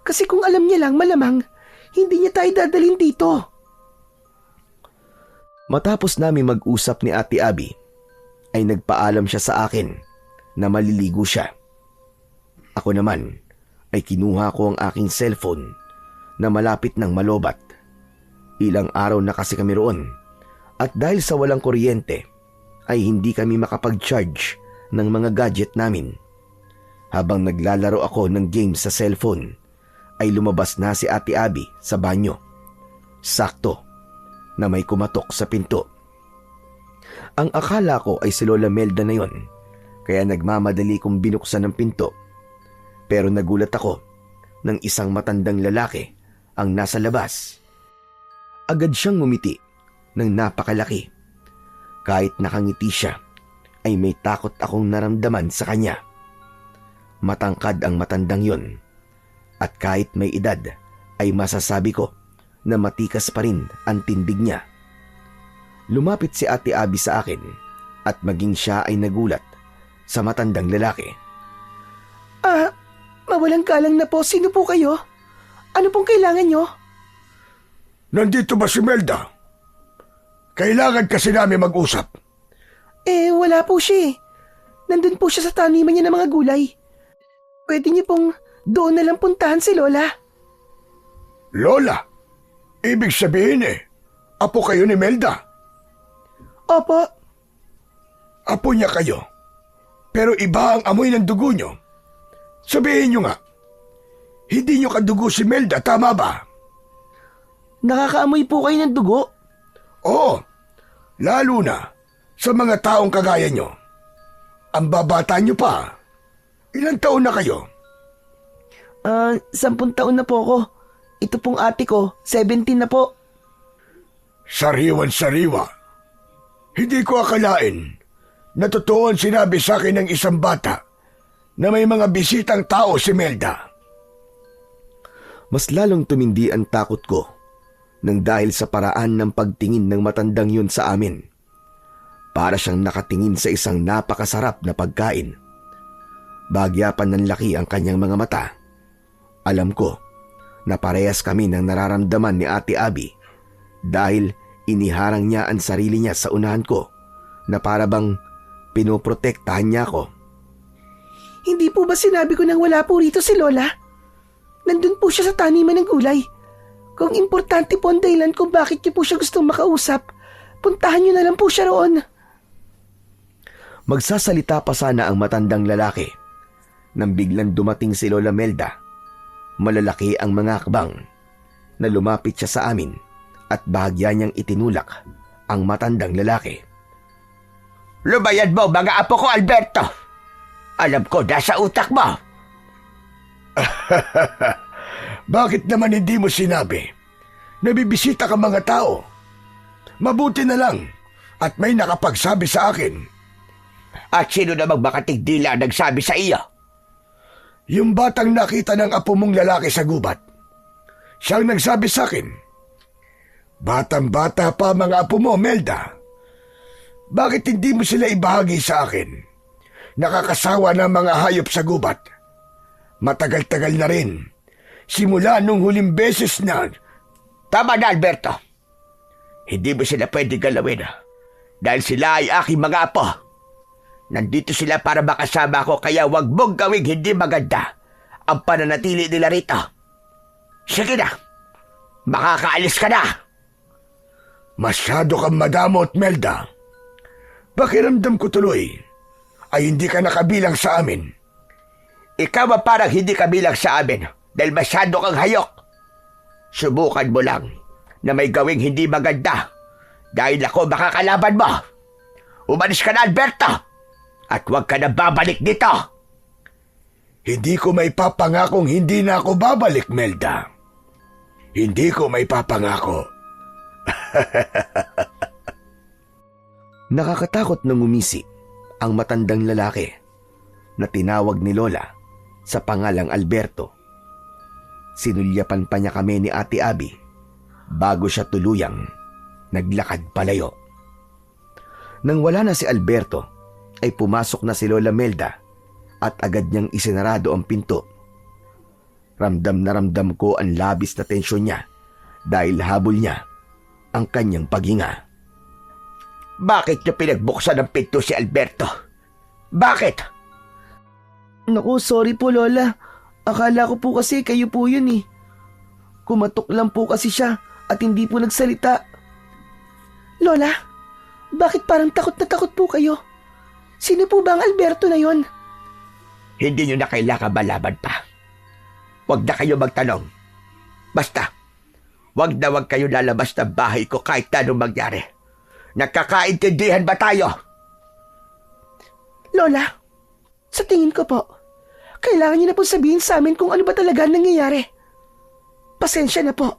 Kasi kung alam niya lang malamang, hindi niya tayo dadalhin dito. Matapos namin mag-usap ni Ate Abby, ay nagpaalam siya sa akin na maliligo siya. Ako naman ay kinuha ko ang aking cellphone na malapit ng malobat. Ilang araw na kasi kami roon at dahil sa walang kuryente ay hindi kami makapag-charge ng mga gadget namin. Habang naglalaro ako ng game sa cellphone ay lumabas na si Ate Abby sa banyo. Sakto na may kumatok sa pinto. Ang akala ko ay si Lola Melda na yon, kaya nagmamadali kong binuksan ang pinto. Pero nagulat ako nang isang matandang lalaki ang nasa labas. Agad siyang ngumiti ng napakalaki. Kahit nakangiti siya, ay may takot akong naramdaman sa kanya. Matangkad ang matandang yon, at kahit may edad, ay masasabi ko na matikas pa rin ang tindig niya. Lumapit si Ate Abby sa akin at maging siya ay nagulat sa matandang lalaki. Mawalang galang na po. Sino po kayo? Ano pong kailangan nyo? Nandito ba si Melda? Kailangan kasi namin mag-usap. Wala po siya eh. Nandun po siya sa taniman niya ng mga gulay. Pwede niyo pong doon na lang puntahan si Lola. Lola, ibig sabihin apo kayo ni Melda. Opo. Apo niya kayo. Pero iba ang amoy ng dugo niyo. Sabihin niyo nga, hindi niyo kadugo si Melda, tama ba? Nakakaamoy po kayo ng dugo? Oo, lalo na sa mga taong kagaya niyo. Ang babata niyo pa. Ilang taon na kayo? 10 taon na po ako. Ito pong ate ko, 17 na po. Sariwan-sariwa. Hindi ko akalain na totoo ang sinabi sa akin ng isang bata na may mga bisitang tao si Melda. Mas lalong tumindi ang takot ko nang dahil sa paraan ng pagtingin ng matandang yun sa amin. Para siyang nakatingin sa isang napakasarap na pagkain. Bagyapan ng laki ang kanyang mga mata. Alam ko na parehas kami ng nararamdaman ni Ate Abby dahil iniharang niya ang sarili niya sa unahan ko na para bang pinoprotektahan niya ako. Hindi po ba sinabi ko nang wala po rito si Lola? Nandun po siya sa taniman ng gulay. Kung importante po ang dahilan kung bakit niyo po siya gustong makausap, puntahan niyo na lang po siya roon. Magsasalita pa sana ang matandang lalaki nang biglang dumating si Lola Melda. Malalaki ang mga akbang na lumapit siya sa amin at bahagya niyang itinulak ang matandang lalaki. Lubayan mo, mga apo ko, Alberto! Alam ko, nasa utak mo! Bakit naman hindi mo sinabi? Nabibisita ka mga tao. Mabuti na lang at may nakapagsabi sa akin. At sino namang makatigdila ang nagsabi sa iyo? Yung batang nakita ng apo mong lalaki sa gubat. Siyang nagsabi sa akin. Batang-bata pa mga apo mo, Melda. Bakit hindi mo sila ibahagi sa akin? Nakakasawa ng mga hayop sa gubat. Matagal-tagal na rin. Simula nung huling beses na... Tama na, Alberto. Hindi mo sila pwede galawin dahil sila ay aking mga apo. Nandito sila para makasama ko kaya wag mong gawing hindi maganda ang pananatili nila rito. Sige na, makakaalis ka na. Masyado kang madamot, Melda. Pakiramdam ko tuloy ay hindi ka nakabilang sa amin. Ikaw ang parang hindi kabilang sa amin dahil masyado kang hayok. Subukan mo lang na may gawing hindi maganda dahil ako makakalaban mo. Umalis ka na, Alberto! At huwag ka na babalik dito! Hindi ko may papangakong hindi na ako babalik, Melda. Hindi ko may papangako. Nakakatakot nang umisi ang matandang lalaki na tinawag ni Lola sa pangalang Alberto. Sinulyapan pa niya kami ni Ate Abby bago siya tuluyang naglakad palayo. Nang wala na si Alberto, ay pumasok na si Lola Melda at agad niyang isinarado ang pinto. Ramdam na ramdam ko ang labis na tensyon niya dahil habol niya ang kanyang paghinga. Bakit niyo pinagbuksan ng pinto si Alberto? Bakit? Naku, sorry po Lola. Akala ko po kasi kayo po yun eh. Kumatok lang po kasi siya at hindi po nagsalita. Lola, bakit parang takot na takot po kayo? Sino po ba ang Alberto na yon? Hindi niyo na kailangan malaman pa. Huwag na kayo magtanong. Basta, huwag na huwag kayo lalabas ng bahay ko kahit na anong mangyari. Nagkakaintindihan ba tayo? Lola, sa tingin ko po, kailangan niyo na po sabihin sa amin kung ano ba talaga ang nangyayari. Pasensya na po.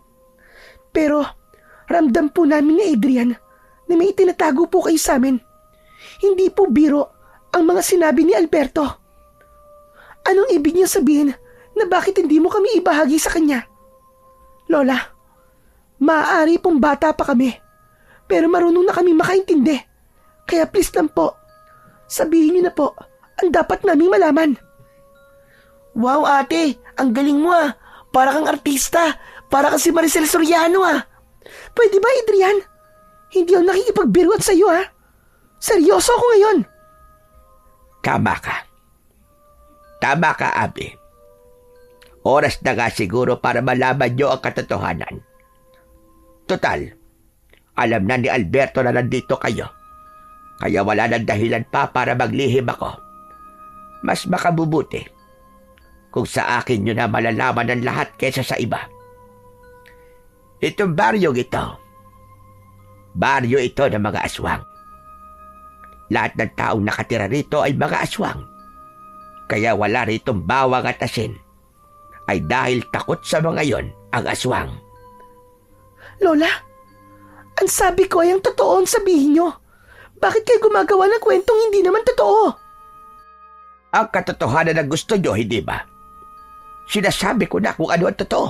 Pero, ramdam po namin ni Adrian na may itinatago po kayo sa amin. Hindi po biro ang mga sinabi ni Alberto. Anong ibig niya sabihin na bakit hindi mo kami ibahagi sa kanya? Lola, maaari pong bata pa kami, pero marunong na kami makaintindi. Kaya please lang po, sabihin niyo na po ang dapat naming malaman. Wow ate, ang galing mo ah. Para kang artista. Para kang si Maricel Soriano ah. Pwede ba, Adrian? Hindi ako nakikipagbiruan sa iyo ha. Seryoso ako ngayon. Tama ka. Tama ka, Abby. Oras na nga siguro para malaman niyo ang katotohanan. Total, alam na ni Alberto na nandito kayo. Kaya wala nang dahilan pa para maglihim ako. Mas makabubuti kung sa akin nyo na malalaman ang lahat kesa sa iba. Itong baryo ito ng mga aswang. Lahat ng taong nakatira rito ay mga aswang. Kaya wala ritong bawang at asin. Ay dahil takot sa mga yon ang aswang. Lola, ang sabi ko ay ang totoo ang sabihin nyo. Bakit kayo gumagawa ng kwentong hindi naman totoo? Ang katotohanan na gusto nyo, hindi ba? Sinasabi ko na kung ano ang totoo.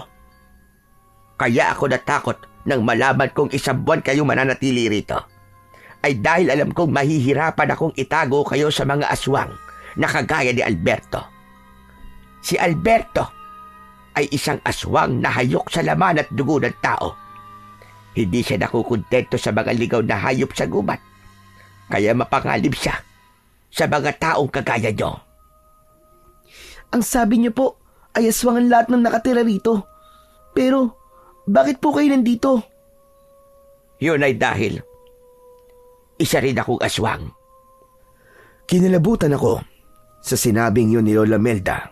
Kaya ako natakot nang malaman kong isang buwan kayong mananatili rito. Ay dahil alam kong mahihirapan akong itago kayo sa mga aswang na kagaya ni Alberto. Si Alberto ay isang aswang na hayok sa laman at dugo ng tao. Hindi siya nakukontento sa mga ligaw na hayop sa gubat. Kaya mapangalib siya sa mga taong kagaya nyo. Ang sabi niyo po ay aswang ang lahat ng nakatira rito. Pero, bakit po kayo nandito? Yun ay dahil isa rin akong aswang. Kinalabutan ako sa sinabing yun ni Lola Melda.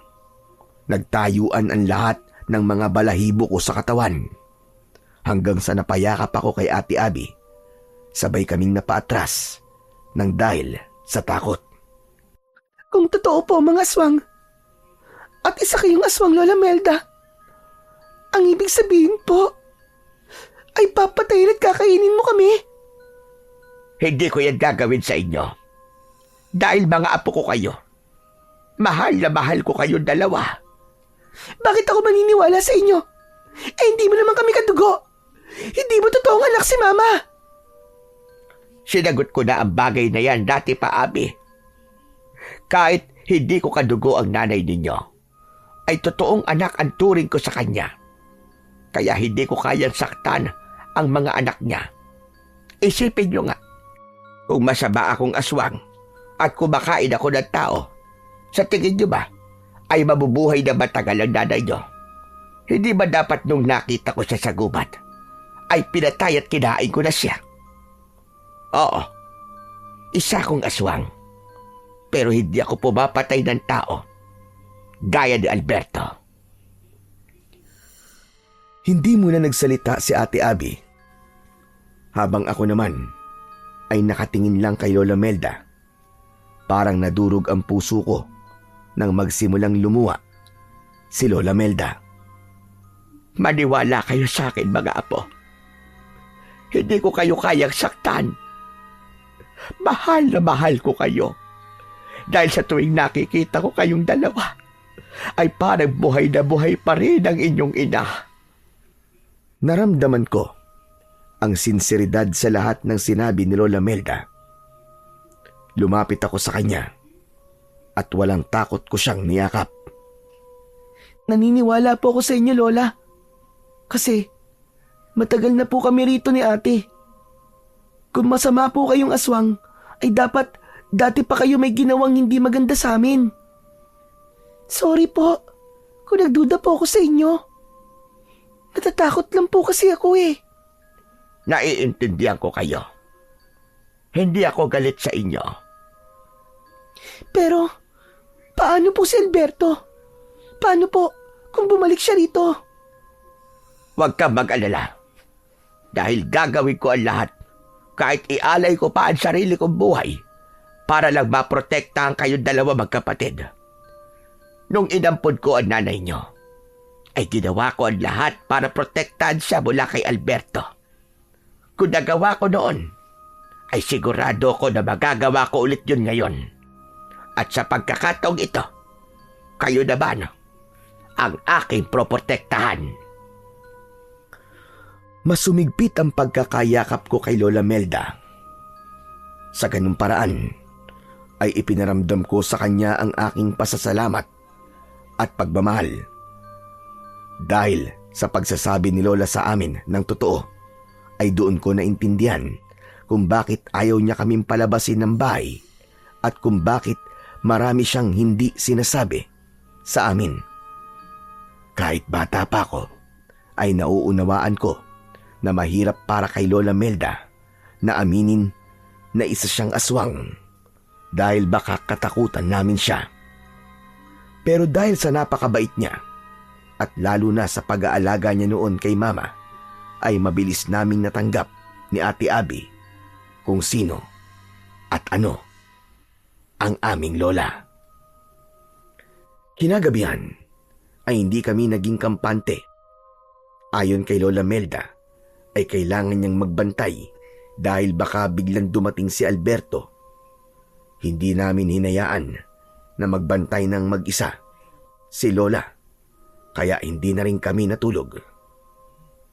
Nagtayuan ang lahat ng mga balahibo ko sa katawan. Hanggang sa napayakap ako kay Ate Abby. Sabay kaming napaatras nang dahil sa takot. Kung totoo po mga aswang, at isa kayong aswang, Lola Melda, ang ibig sabihin po ay papatayin at kakainin mo kami. Hindi ko yan gagawin sa inyo. Dahil mga apo ko kayo. Mahal na mahal ko kayong dalawa. Bakit ako maniniwala sa inyo? Eh hindi mo naman kami kadugo. Hindi mo totoong anak si Mama. Sinagot ko na ang bagay na yan dati pa, Abi. Kahit hindi ko kadugo ang nanay ninyo, ay totoong anak ang turing ko sa kanya. Kaya hindi ko kayang saktan ang mga anak niya. Isipin nyo nga, kung masama akong aswang at kumakain ako ng tao, sa tingin nyo ba ay mabubuhay na matagal ang nanay nyo? Hindi ba dapat nung nakita ko siya sa gubat, ay pinatay at kinain ko na siya? Oo, isa akong aswang. Pero hindi ako pumapatay ng tao, gaya ni Alberto. Hindi muna nagsalita si Ate Abby. Habang ako naman ay nakatingin lang kay Lola Melda. Parang nadurog ang puso ko nang magsimulang lumuwa si Lola Melda. Maniwala kayo sa akin, mga apo. Hindi ko kayo kayang saktan. Mahal na mahal ko kayo. Dahil sa tuwing nakikita ko kayong dalawa, ay parang buhay na buhay pa rin ang inyong ina. Naramdaman ko ang sinseridad sa lahat ng sinabi ni Lola Melda. Lumapit ako sa kanya at walang takot ko siyang niyakap. Naniniwala po ako sa inyo, Lola. Kasi matagal na po kami rito ni Ate. Kung masama po kayong aswang, ay dapat dati pa kayo may ginawang hindi maganda sa amin. Sorry po kung nagduda po ako sa inyo. Natatakot lang po kasi ako eh. Naiintindihan ko kayo. Hindi ako galit sa inyo. Pero, paano po si Alberto? Paano po kung bumalik siya rito? Huwag kang mag-alala. Dahil gagawin ko ang lahat, kahit ialay ko pa ang sarili kong buhay, para lang maprotektahan kayong dalawa magkapatid. Nung inampun ko ang nanay nyo, ay ginawa ko ang lahat para protektahan siya mula kay Alberto. Kung nagawa ko noon, ay sigurado ko na magagawa ko ulit yun ngayon. At sa pagkakataong ito, kayo naman ang aking proprotektahan. Masumigpit ang pagkakayakap ko kay Lola Melda. Sa ganung paraan, ay ipinaramdam ko sa kanya ang aking pasasalamat at pagmamahal. Dahil sa pagsasabi ni Lola sa amin ng totoo, ay doon ko naintindihan kung bakit ayaw niya kaming palabasin ng bahay at kung bakit marami siyang hindi sinasabi sa amin. Kahit bata pa ako, ay nauunawaan ko na mahirap para kay Lola Melda na aminin na isa siyang aswang dahil baka katakutan namin siya. Pero dahil sa napakabait niya at lalo na sa pag-aalaga niya noon kay Mama, ay mabilis naming natanggap ni Ate Abby kung sino at ano ang aming lola. Kinagabihan ay hindi kami naging kampante. Ayon kay Lola Melda, ay kailangan niyang magbantay dahil baka biglang dumating si Alberto. Hindi namin hinayaan na magbantay ng mag-isa si Lola, kaya hindi na rin kami natulog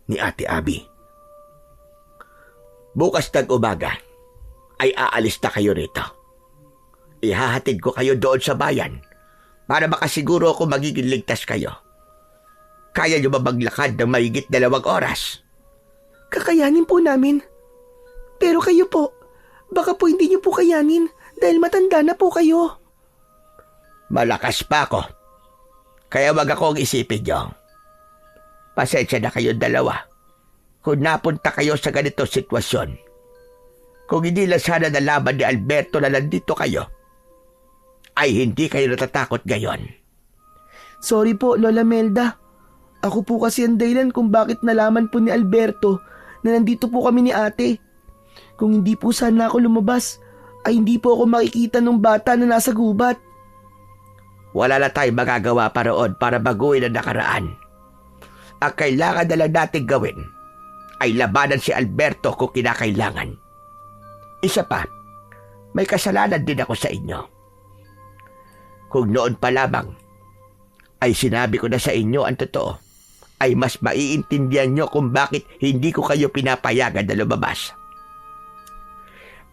ni Ate Abby. Bukas umaga ay aalis na kayo rito. Ihahatid ko kayo doon sa bayan para makasiguro ako magiging ligtas kayo. Kaya niyo ba maglakad ng mahigit 2 oras? Kakayanin po namin. Pero kayo po, baka po hindi niyo po kayanin dahil matanda na po kayo. Malakas pa ako. Kaya wag akong isipin niyo. Pasensya na kayong 2 kung napunta kayo sa ganito sitwasyon. Kung hindi lang sana nalaman ni Alberto na nandito kayo, ay hindi kayo natatakot ngayon. Sorry po, Lola Melda. Ako po kasi ang dahilan kung bakit nalaman po ni Alberto na nandito po kami ni ate. Kung hindi po sana ako lumabas, ay hindi po ako makikita ng bata na nasa gubat. Wala na tayong magagawa pa roon para baguhin ang nakaraan. Ang kailangan na lang natin gawin ay labanan si Alberto kung kinakailangan. Isa pa, may kasalanan din ako sa inyo. Kung noon pa lamang ay sinabi ko na sa inyo ang totoo, ay mas maiintindihan nyo kung bakit hindi ko kayo pinapayagan na lumabas.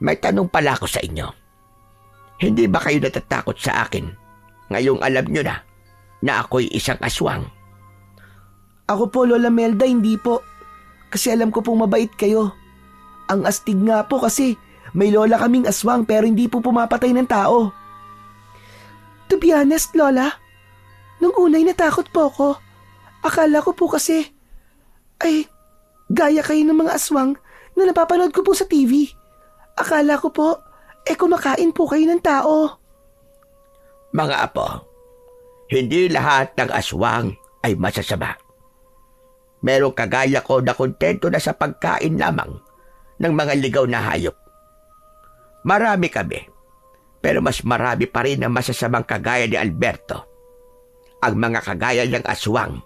May tanong pala ako sa inyo. Hindi ba kayo natatakot sa akin ngayong alam nyo na ako'y isang aswang? Ako po, Lola Melda, hindi po. Kasi alam ko pong mabait kayo. Ang astig nga po kasi may lola kaming aswang pero hindi po pumapatay ng tao. To be honest, Lola, nung unay natakot po ako. Akala ko po kasi, ay, gaya kayo ng mga aswang na napapanood ko po sa TV. Akala ko po, kumakain po kayo ng tao. Mga apo, hindi lahat ng aswang ay masasama. Merong kagaya ko na kontento na sa pagkain lamang ng mga ligaw na hayop. Marami kami, pero mas marami pa rin ang masasamang kagaya ni Alberto. Ang mga kagaya niyang aswang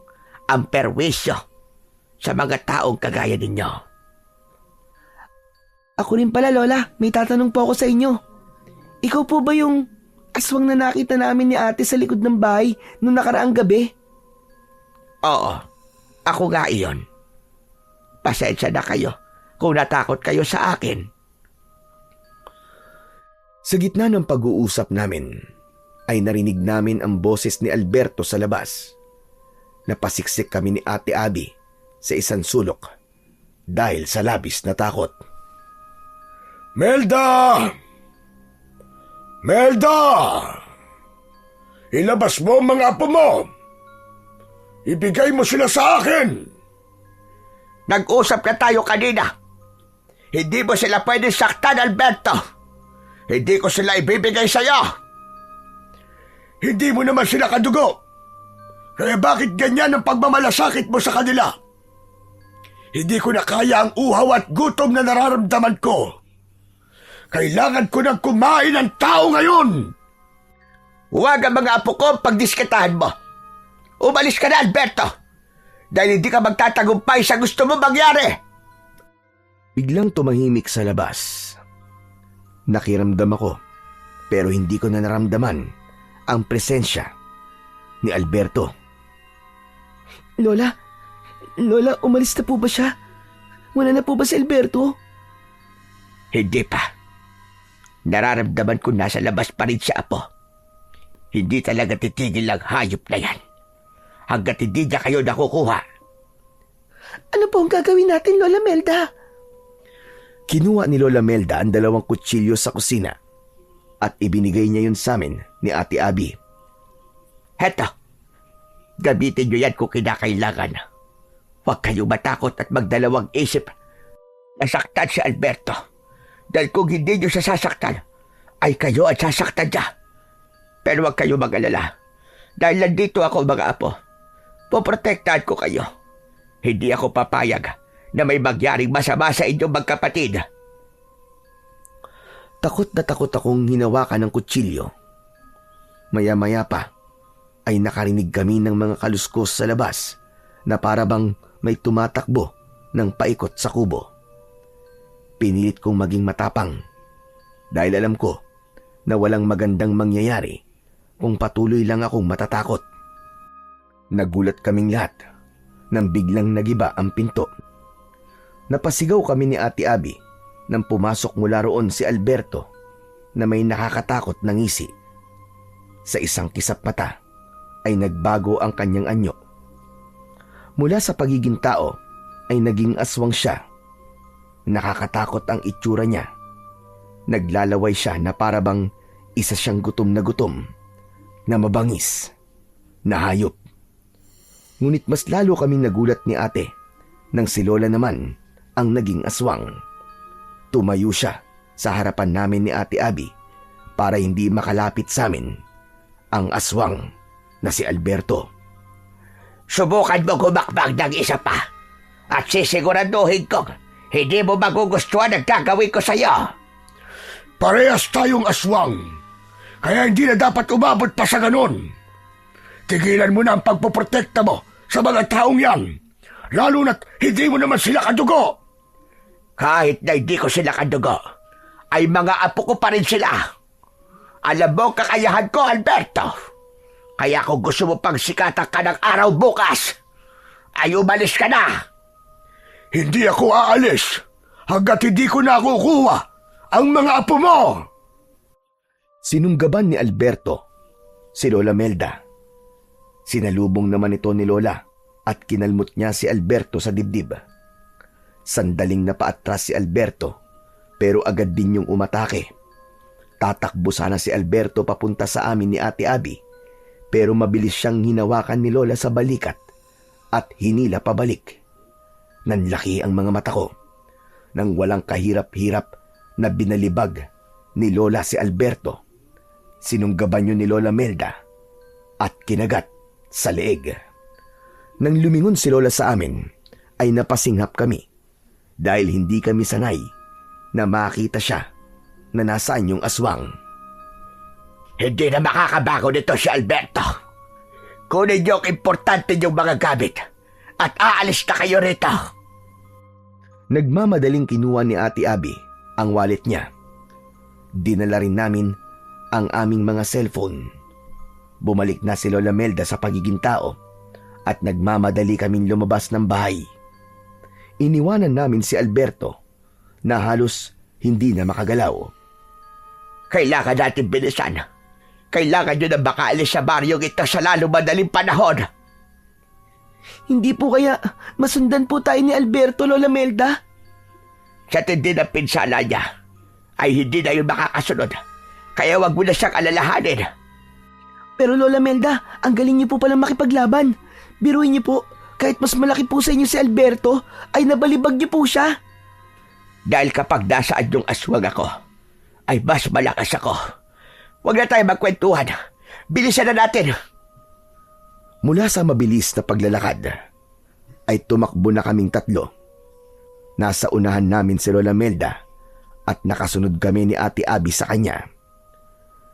ang perwisyo sa mga taong kagaya ninyo. Ako rin pala, Lola, may tatanong po ako sa inyo. Ikaw po ba yung aswang na nakita namin ni ate sa likod ng bahay nung nakaraang gabi? Oo, ako nga iyon. Pasensya na kayo kung natakot kayo sa akin. Sa gitna ng pag-uusap namin, ay narinig namin ang boses ni Alberto sa labas. Napasiksik kami ni Ate Abby sa isang sulok dahil sa labis na takot. Melda! Melda! Ilabas mo ang mga apo mo! Ibigay mo sila sa akin! Nag-usap na tayo kanina. Hindi mo sila pwede saktan, Alberto. Hindi ko sila ibibigay sa'yo. Hindi mo naman sila kadugo. Kaya bakit ganyan ang pagmamalasakit mo sa kanila? Hindi ko na kaya ang uhaw at gutom na nararamdaman ko. Kailangan ko nang kumain ng tao ngayon! Huwag ang mga apo ko pagdiskitahan mo. Umalis ka na, Alberto. Dahil hindi ka magtatagumpay sa gusto mo mangyari. Biglang tumahimik sa labas. Nakiramdam ako, pero hindi ko na naramdaman ang presensya ni Alberto. Lola, umalis na po ba siya? Wala na po ba si Alberto? Hindi pa. Nararamdaman ko nasa labas pa rin siya, apo. Hindi talaga titigil ang hayop na yan. Hanggat hindi niya kayo nakukuha. Ano po ang gagawin natin, Lola Melda? Kinuha ni Lola Melda ang 2 kutsilyo sa kusina at ibinigay niya yun sa amin ni Ate Abby. Heto, gamitin niyo yan kung kinakailangan. Huwag kayo matakot at magdalawang isip. Nasaktan si Alberto. Dahil kung hindi niyo siya sasaktan, ay kayo at sasaktan niya. Pero huwag kayo mag-alala. Dahil nandito ako, mga apo. Poprotektahan ko kayo. Hindi ako papayag na may magyaring masama sa inyong magkapatid. Takot na takot akong hinawakan ng kutsilyo. Maya-maya pa ay nakarinig kami ng mga kaluskos sa labas na parabang may tumatakbo ng paikot sa kubo. Pinilit kong maging matapang dahil alam ko na walang magandang mangyayari kung patuloy lang akong matatakot. Nagulat kaming lahat nang biglang nagiba ang pinto. Napasigaw kami ni Ate Abby nang pumasok mula roon si Alberto na may nakakatakot na ngisi. Sa isang kisap mata ay nagbago ang kanyang anyo. Mula sa pagiging tao ay naging aswang siya. Nakakatakot ang itsura niya. Naglalaway siya na parabang isa siyang gutom na mabangis, na hayop. Ngunit mas lalo kaming nagulat ni ate nang si Lola naman ang naging aswang. Tumayo siya sa harapan namin ni Ate Abby para hindi makalapit sa amin ang aswang na si Alberto. Subukan mo gumakbang ng isa pa at sisiguraduhin kong hindi mo magugustuhan ang gagawin ko sa'yo. Parehas tayong aswang, kaya hindi na dapat umabot pa sa ganon. Tigilan mo na ang pagpoprotekta mo sa mga taong yan, lalo na't hindi mo naman sila kadugo. Kahit na hindi ko sila kadugo, ay mga apo ko pa rin sila. Alam mo ang kakayahan ko, Alberto. Kaya kung gusto mo pang sikatan ka ng araw bukas, ay umalis ka na. Hindi ako aalis hanggat hindi ko nakukuha ang mga apo mo. Sinunggaban ni Alberto si Lola Melda. Sinalubong naman ito ni Lola at kinalmot niya si Alberto sa dibdib. Sandaling napaatras si Alberto pero agad din yung umatake. Tatakbo sana si Alberto papunta sa amin ni Ate Abby pero mabilis siyang hinawakan ni Lola sa balikat at hinila pabalik. Nanlaki ang mga mata ko nang walang kahirap-hirap na binalibag ni Lola si Alberto. Sinunggaban yun ni Lola Melda at kinagat sa leeg. Nang lumingon si Lola sa amin, ay napasinghap kami dahil hindi kami sanay na makita siya na nasaan yung aswang. Hindi na makakabago nito si Alberto. Kunin niyo ang importante niyong mga gamit at aalis na kayo rito. Nagmamadaling kinuha ni Ate Abby ang wallet niya. Dinala rin namin ang aming mga cellphone. Bumalik na si Lola Melda sa pagiging tao at nagmamadali kaming lumabas ng bahay. Iniwanan namin si Alberto na halos hindi na makagalaw. Kailangan natin bilisan. Kailangan nyo na makaalis sa baryong ito sa lalo madaling panahon. Hindi po kaya masundan po tayo ni Alberto, Lola Melda? Sa tindi ng pinsala niya, ay hindi na yun makakasunod. Kaya wag mo na siyang alalahanin. Pero Lola Melda, ang galing niyo po palang makipaglaban. Biruin niyo po, kahit mas malaki po sa inyo si Alberto, ay nabalibag niyo po siya. Dahil kapag nasaan yung aswang ako, ay mas malakas ako. Huwag na tayo magkwentuhan. Bilisan na natin. Mula sa mabilis na paglalakad, ay tumakbo na kaming tatlo. Nasa unahan namin si Lola Melda at nakasunod kami ni Ate Abby sa kanya.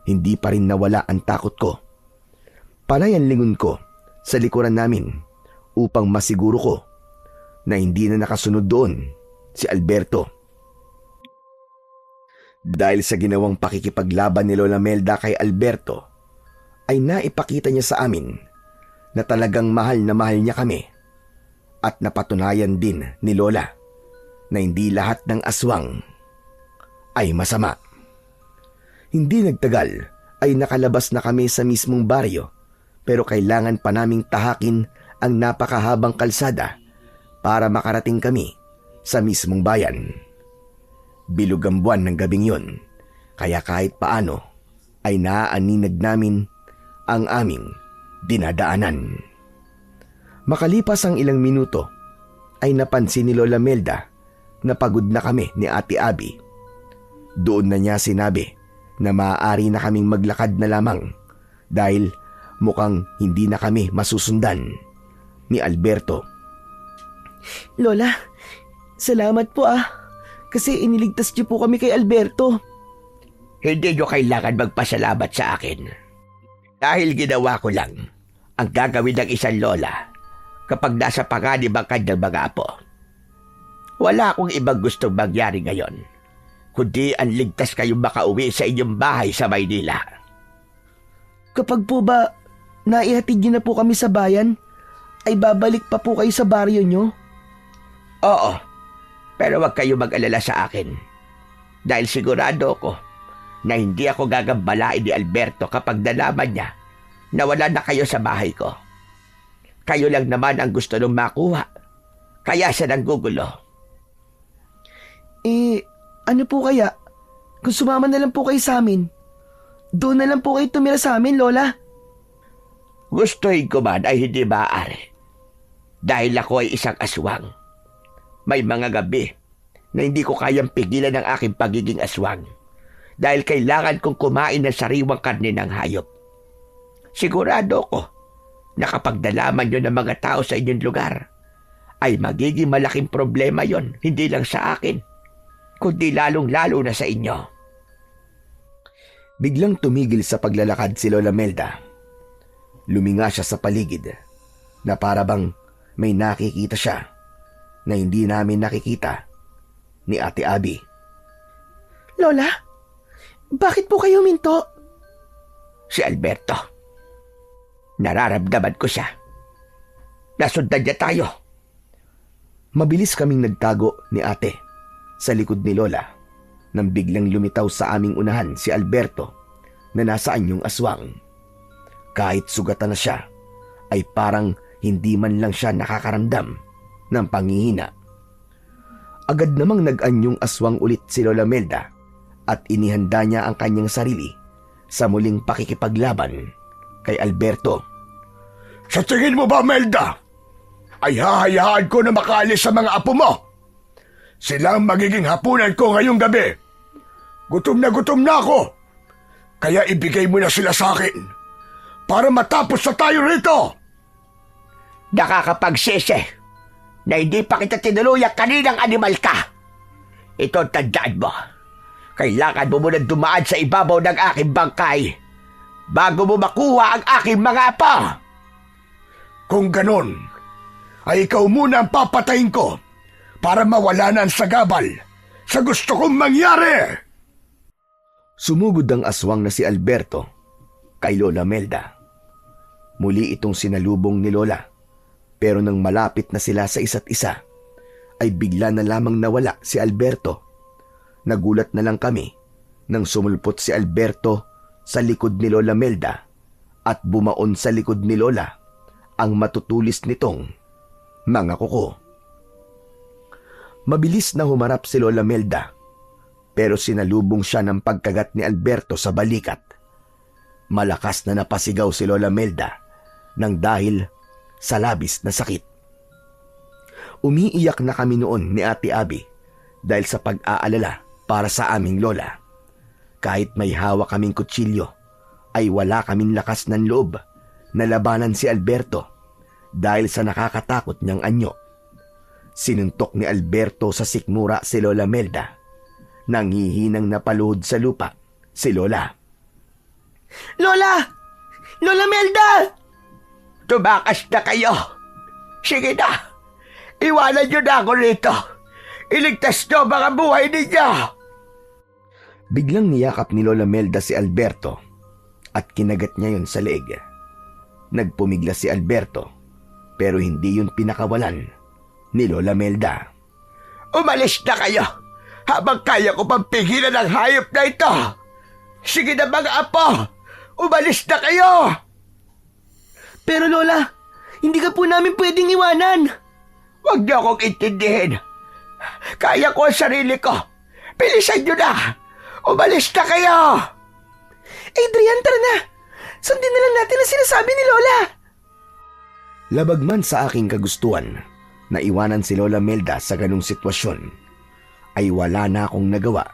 Hindi pa rin nawala ang takot ko. Panay ang lingon ko sa likuran namin upang masiguro ko na hindi na nakasunod doon si Alberto. Dahil sa ginawang pakikipaglaban ni Lola Melda kay Alberto, ay naipakita niya sa amin na talagang mahal na mahal niya kami at napatunayan din ni Lola na hindi lahat ng aswang ay masama. Hindi nagtagal ay nakalabas na kami sa mismong baryo pero kailangan pa naming tahakin ang napakahabang kalsada para makarating kami sa mismong bayan. Bilog ang buwan ng gabing yun, kaya kahit paano ay naaaninag namin ang aming dinadaanan. Makalipas ang ilang minuto, ay napansin ni Lola Melda na pagod na kami ni Ate Abby. Doon na niya sinabi na maaari na kaming maglakad na lamang dahil mukhang hindi na kami masusundan ni Alberto. Lola, salamat po kasi iniligtas niyo po kami kay Alberto. Hindi nyo kailangan magpasalamat sa akin. Dahil ginawa ko lang ang gagawin ng isang lola kapag nasa panganib ang kanyang mga apo. Wala akong ibang gustong mangyari ngayon, kundi ang ligtas kayong makauwi sa inyong bahay sa Maynila. Kapag po ba naihatid niyo na po kami sa bayan, ay babalik pa po kayo sa baryo niyo? Oo, pero wag kayo mag-alala sa akin. Dahil sigurado ko na hindi ako gagambalain ni Alberto kapag nalaman niya na wala na kayo sa bahay ko. Kayo lang naman ang gusto nung makuha, kaya siya nanggugulo. Ano po kaya? Kung sumama na lang po kayo sa amin, doon na lang po kayo tumira sa amin, Lola. Gustuhin ko man ay hindi maaari. Dahil ako ay isang aswang. May mga gabi na hindi ko kayang pigilan ang aking pagiging aswang dahil kailangan kong kumain ng sariwang karne ng hayop. Sigurado ko na kapag nalaman nyo ng mga tao sa inyong lugar, ay magiging malaking problema yon, hindi lang sa akin, kundi lalong-lalo na sa inyo. Biglang tumigil sa paglalakad si Lola Melda. Luminga siya sa paligid na para bang may nakikita siya na hindi namin nakikita ni Ate Abby. Lola, bakit po kayo minto? Si Alberto. Nararamdaman ko siya. Nasundan niya tayo. Mabilis kaming nagtago ni Ate sa likod ni Lola nang biglang lumitaw sa aming unahan si Alberto na nasa anyong aswang. Kahit sugatan na siya, ay parang hindi man lang siya nakakaramdam ng panghihina. Agad namang nag-anyong aswang ulit si Lola Melda at inihanda niya ang kanyang sarili sa muling pakikipaglaban kay Alberto. Sa tingin mo ba, Melda, ay hahayaan ko na makaalis sa mga apo mo? Sila ang magiging hapunan ko ngayong gabi. Gutom na ako. Kaya ibigay mo na sila sa akin para matapos na tayo rito. Nakakapagsisi na hindi pa kita tinuluyan kaninang animal ka. Ito ang tandaan mo. Kailangan mo muna dumaan sa ibabaw ng aking bangkay bago mo makuha ang aking mga apo. Kung ganon, ay ikaw muna ang papatayin ko para mawala na ang sagabal sa gusto kong mangyari. Sumugod ang aswang na si Alberto kay Lola Melda. Muli itong sinalubong ni Lola, pero nang malapit na sila sa isa't isa, ay bigla na lamang nawala si Alberto. Nagulat na lang kami nang sumulpot si Alberto sa likod ni Lola Melda at bumaon sa likod ni Lola ang matutulis nitong mga kuko. Mabilis na humarap si Lola Melda, pero sinalubong siya ng pagkagat ni Alberto sa balikat. Malakas na napasigaw si Lola Melda nang dahil sa labis na sakit. Umiiyak na kami noon ni Ate Abby dahil sa pag-aalala para sa aming lola. Kahit may hawak kaming kutsilyo, ay wala kaming lakas ng loob na labanan si Alberto dahil sa nakakatakot niyang anyo. Sinuntok ni Alberto sa sikmura si Lola Melda. Nanghihinang napaluhod sa lupa si Lola. Lola! Lola Melda! Tumakas na kayo. Sige na. Iwanan niyo na ako rito. Iligtas niyo ang mga buhay ninyo. Biglang niyakap ni Lola Melda si Alberto at kinagat niya yun sa leeg. Nagpumigla si Alberto, pero hindi yun pinakawalan ni Lola Melda. Umalis na kayo habang kaya ko pang pigilan ang hayop na ito. Sige na mga apo, umalis na kayo. Pero Lola, hindi ka po namin pwedeng iwanan. Huwag niyo akong intindihin. Kaya ko ang sarili ko. Bilisan niyo na. Umalis na kayo. Adrian, tara na. Sundin na lang natin ang sinasabi ni Lola. Labag man sa aking kagustuhan na iwanan si Lola Melda sa ganung sitwasyon, ay wala na akong nagawa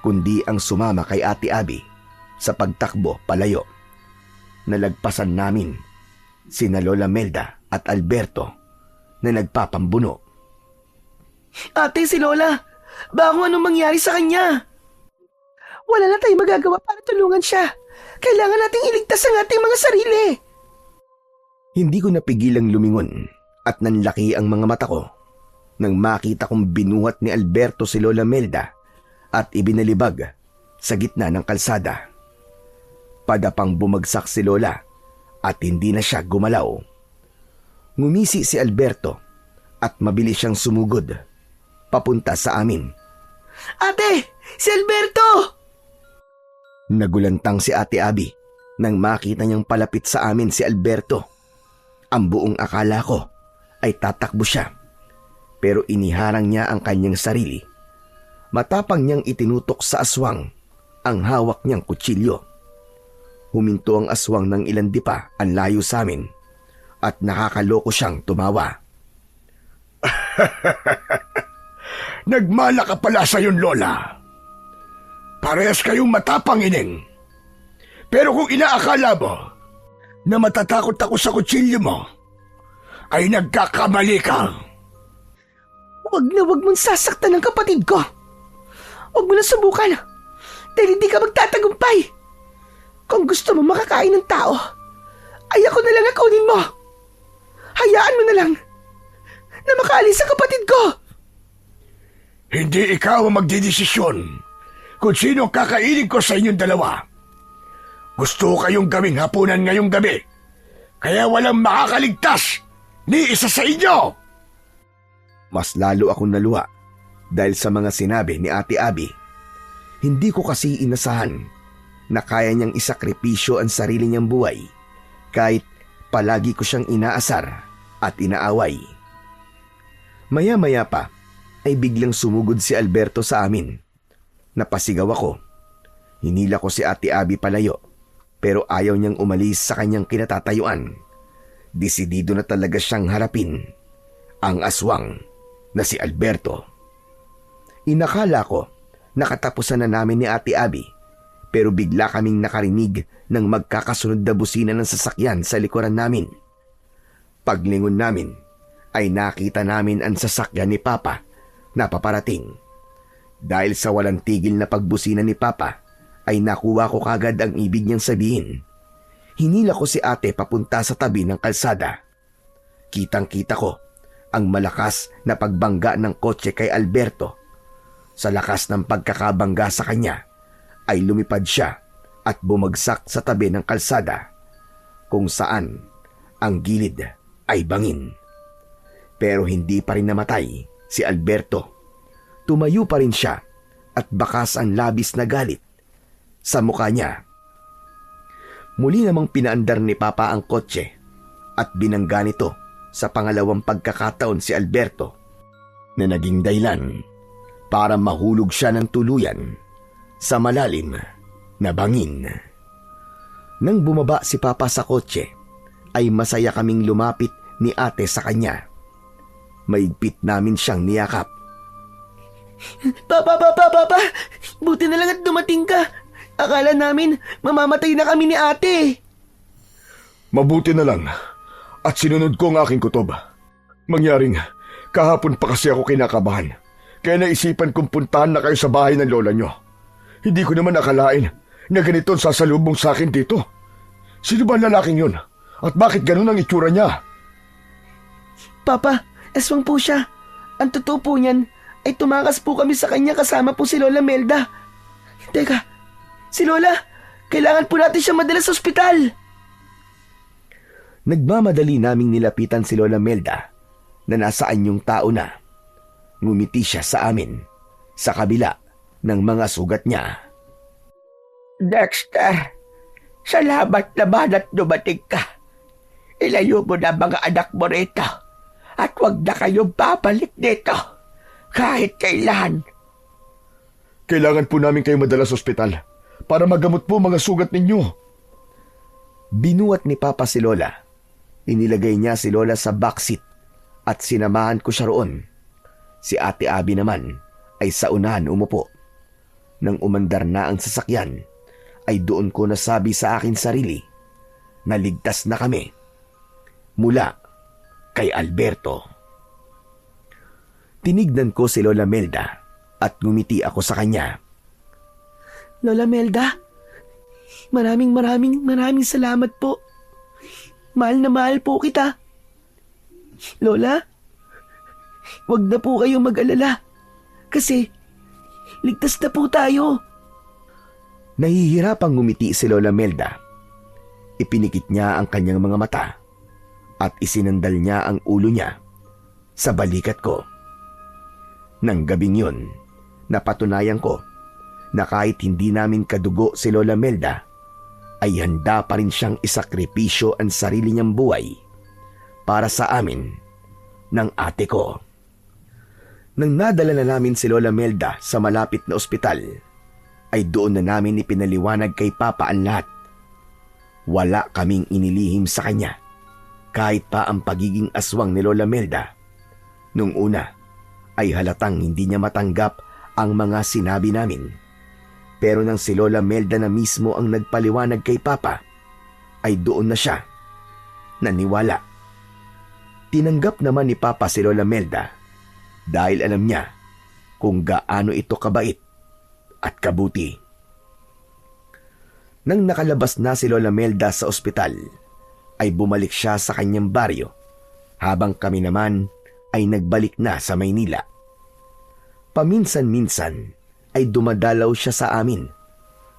kundi ang sumama kay Ate Abby sa pagtakbo palayo. Nalagpasan namin sina Lola Melda at Alberto na nagpapambuno. Ate, si Lola, baka kung anong mangyari sa kanya. Wala na tayong magagawa para tulungan siya. Kailangan nating iligtas ang ating mga sarili. Hindi ko napigilang lumingon at nanlaki ang mga mata ko nang makita kong binuhat ni Alberto si Lola Melda at ibinalibag sa gitna ng kalsada. Padapang bumagsak si Lola at hindi na siya gumalaw. Ngumisi si Alberto at mabilis siyang sumugod papunta sa amin. Ate! Si Alberto! Nagulantang si Ate Abby nang makita niyang palapit sa amin si Alberto. Ang buong akala ko ay tatakbo siya, pero iniharang niya ang kanyang sarili. Matapang niyang itinutok sa aswang ang hawak niyang kutsilyo. Huminto ang aswang ng ilan dipa ang layo sa amin at nakakaloko siyang tumawa. Nagmala ka pala sa iyong lola. Parehas kayong matapang, ining. Pero kung inaakala mo na matatakot ako sa kutsilyo mo, ay nagkakamali ka. Huwag na huwag mong sasaktan ng kapatid ko. Huwag mo na subukan. Dahil hindi ka magtatagumpay. Kung gusto mo makakain ng tao, ay ako na lang ang kunin mo. Hayaan mo na lang na makaalis sa kapatid ko. Hindi ikaw ang magdidesisyon kung sino ang kakainin ko sa inyong dalawa. Gusto ko kayong gawing hapunan ngayong gabi, kaya walang makakaligtas ni isa sa inyo. Mas lalo akong naluha dahil sa mga sinabi ni Ate Abby. Hindi ko kasi inasahan na kaya niyang isakripisyo ang sarili niyang buhay kahit palagi ko siyang inaasar at inaaway. Maya-maya pa ay biglang sumugod si Alberto sa amin. Napasigaw ako. Hinila ko si Ate Abby palayo pero ayaw niyang umalis sa kanyang kinatatayuan. Desidido na talaga siyang harapin ang aswang na si Alberto. Inakala ko nakatapusan na namin ni Ate Abby pero bigla kaming nakarinig ng magkakasunod na busina ng sasakyan sa likuran namin. Paglingon namin ay nakita namin ang sasakyan ni Papa na paparating. Dahil sa walang tigil na pagbusina ni Papa ay nakuha ko kagad ang ibig niyang sabihin. Hinila ko si ate papunta sa tabi ng kalsada. Kitang-kita ko ang malakas na pagbangga ng kotse kay Alberto. Sa lakas ng pagkakabangga sa kanya ay lumipad siya at bumagsak sa tabi ng kalsada kung saan ang gilid ay bangin. Pero hindi pa rin namatay si Alberto. Tumayo pa rin siya at bakas ang labis na galit sa mukha niya. Muli namang pinaandar ni Papa ang kotse at binangga nito sa pangalawang pagkakataon si Alberto na naging dahilan para mahulog siya ng tuluyan sa malalim na bangin. Nang bumaba si Papa sa kotse ay masaya kaming lumapit ni ate sa kanya. Maigpit namin siyang niyakap. Papa! Buti na lang at dumating ka. Akala namin mamamatay na kami ni ate. Mabuti na lang at sinunod ko ang aking kutob. Mangyaring kahapon pa kasi ako kinakabahan. Kaya naisipan kong puntahan na kayo sa bahay ng lola nyo. Hindi ko naman akalain na ganito ang sasalubong sa akin dito. Sino ba ang lalaking yun? At bakit ganun ang itsura niya? Papa, aswang po siya. Ang totoo po niyan ay tumakas po kami sa kanya kasama po si Lola Melda. Teka, si Lola, kailangan po natin siya madala sa ospital. Nagmamadali naming nilapitan si Lola Melda na nasa anyong tao na. Ngumiti siya sa amin sa kabila ng mga sugat niya. Dexter, salamat naman at dumating ka. Ilayo mo na mga anak mo rito at huwag na kayong babalik dito kahit kailan. Kailangan po namin kayo madala sa ospital para magamot po mga sugat ninyo. Binuhat ni Papa si Lola. Inilagay niya si Lola sa backseat at sinamahan ko siya roon. Si Ate Abby naman ay sa unahan umupo. Nang umandar na ang sasakyan, ay doon ko nasabi sa akin sarili na ligtas na kami mula kay Alberto. Tinignan ko si Lola Melda at ngumiti ako sa kanya. Lola Melda, maraming salamat po. Mahal na mahal po kita. Lola, wag na po kayong mag-alala. Kasi, ligtas na po tayo. Nahihirapang ngumiti si Lola Melda. Ipinikit niya ang kanyang mga mata at isinandal niya ang ulo niya sa balikat ko. Nang gabing yun, napatunayan ko na kahit hindi namin kadugo si Lola Melda, ay handa pa rin siyang isakripisyo ang sarili niyang buhay para sa amin ng ate ko. Nang nadala na namin si Lola Melda sa malapit na ospital, ay doon na namin ipinaliwanag kay Papa ang lahat. Wala kaming inilihim sa kanya, kahit pa ang pagiging aswang ni Lola Melda. Nung una, ay halatang hindi niya matanggap ang mga sinabi namin. Pero nang si Lola Melda na mismo ang nagpaliwanag kay Papa, ay doon na siya naniwala. Tinanggap naman ni Papa si Lola Melda dahil alam niya kung gaano ito kabait at kabuti. Nang nakalabas na si Lola Melda sa ospital, ay bumalik siya sa kanyang baryo, habang kami naman ay nagbalik na sa Maynila. Paminsan-minsan ay dumadalaw siya sa amin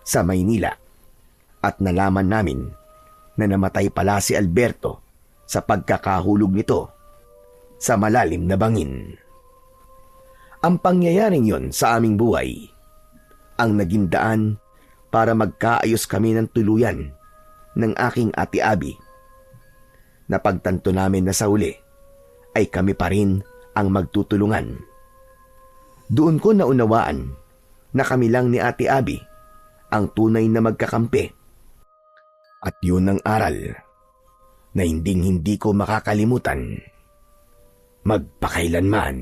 sa Maynila at nalaman namin na namatay pala si Alberto sa pagkakahulog nito sa malalim na bangin. Ang pangyayaring yon sa aming buhay ang naging daan para magkaayos kami ng tuluyan ng aking ate Abby. Napagtanto namin na sa uli ay kami pa rin ang magtutulungan. Doon ko naunawaan na kami lang ni Ate Abby ang tunay na magkakampi. At yun ang aral na hindi ko makakalimutan magpakailanman.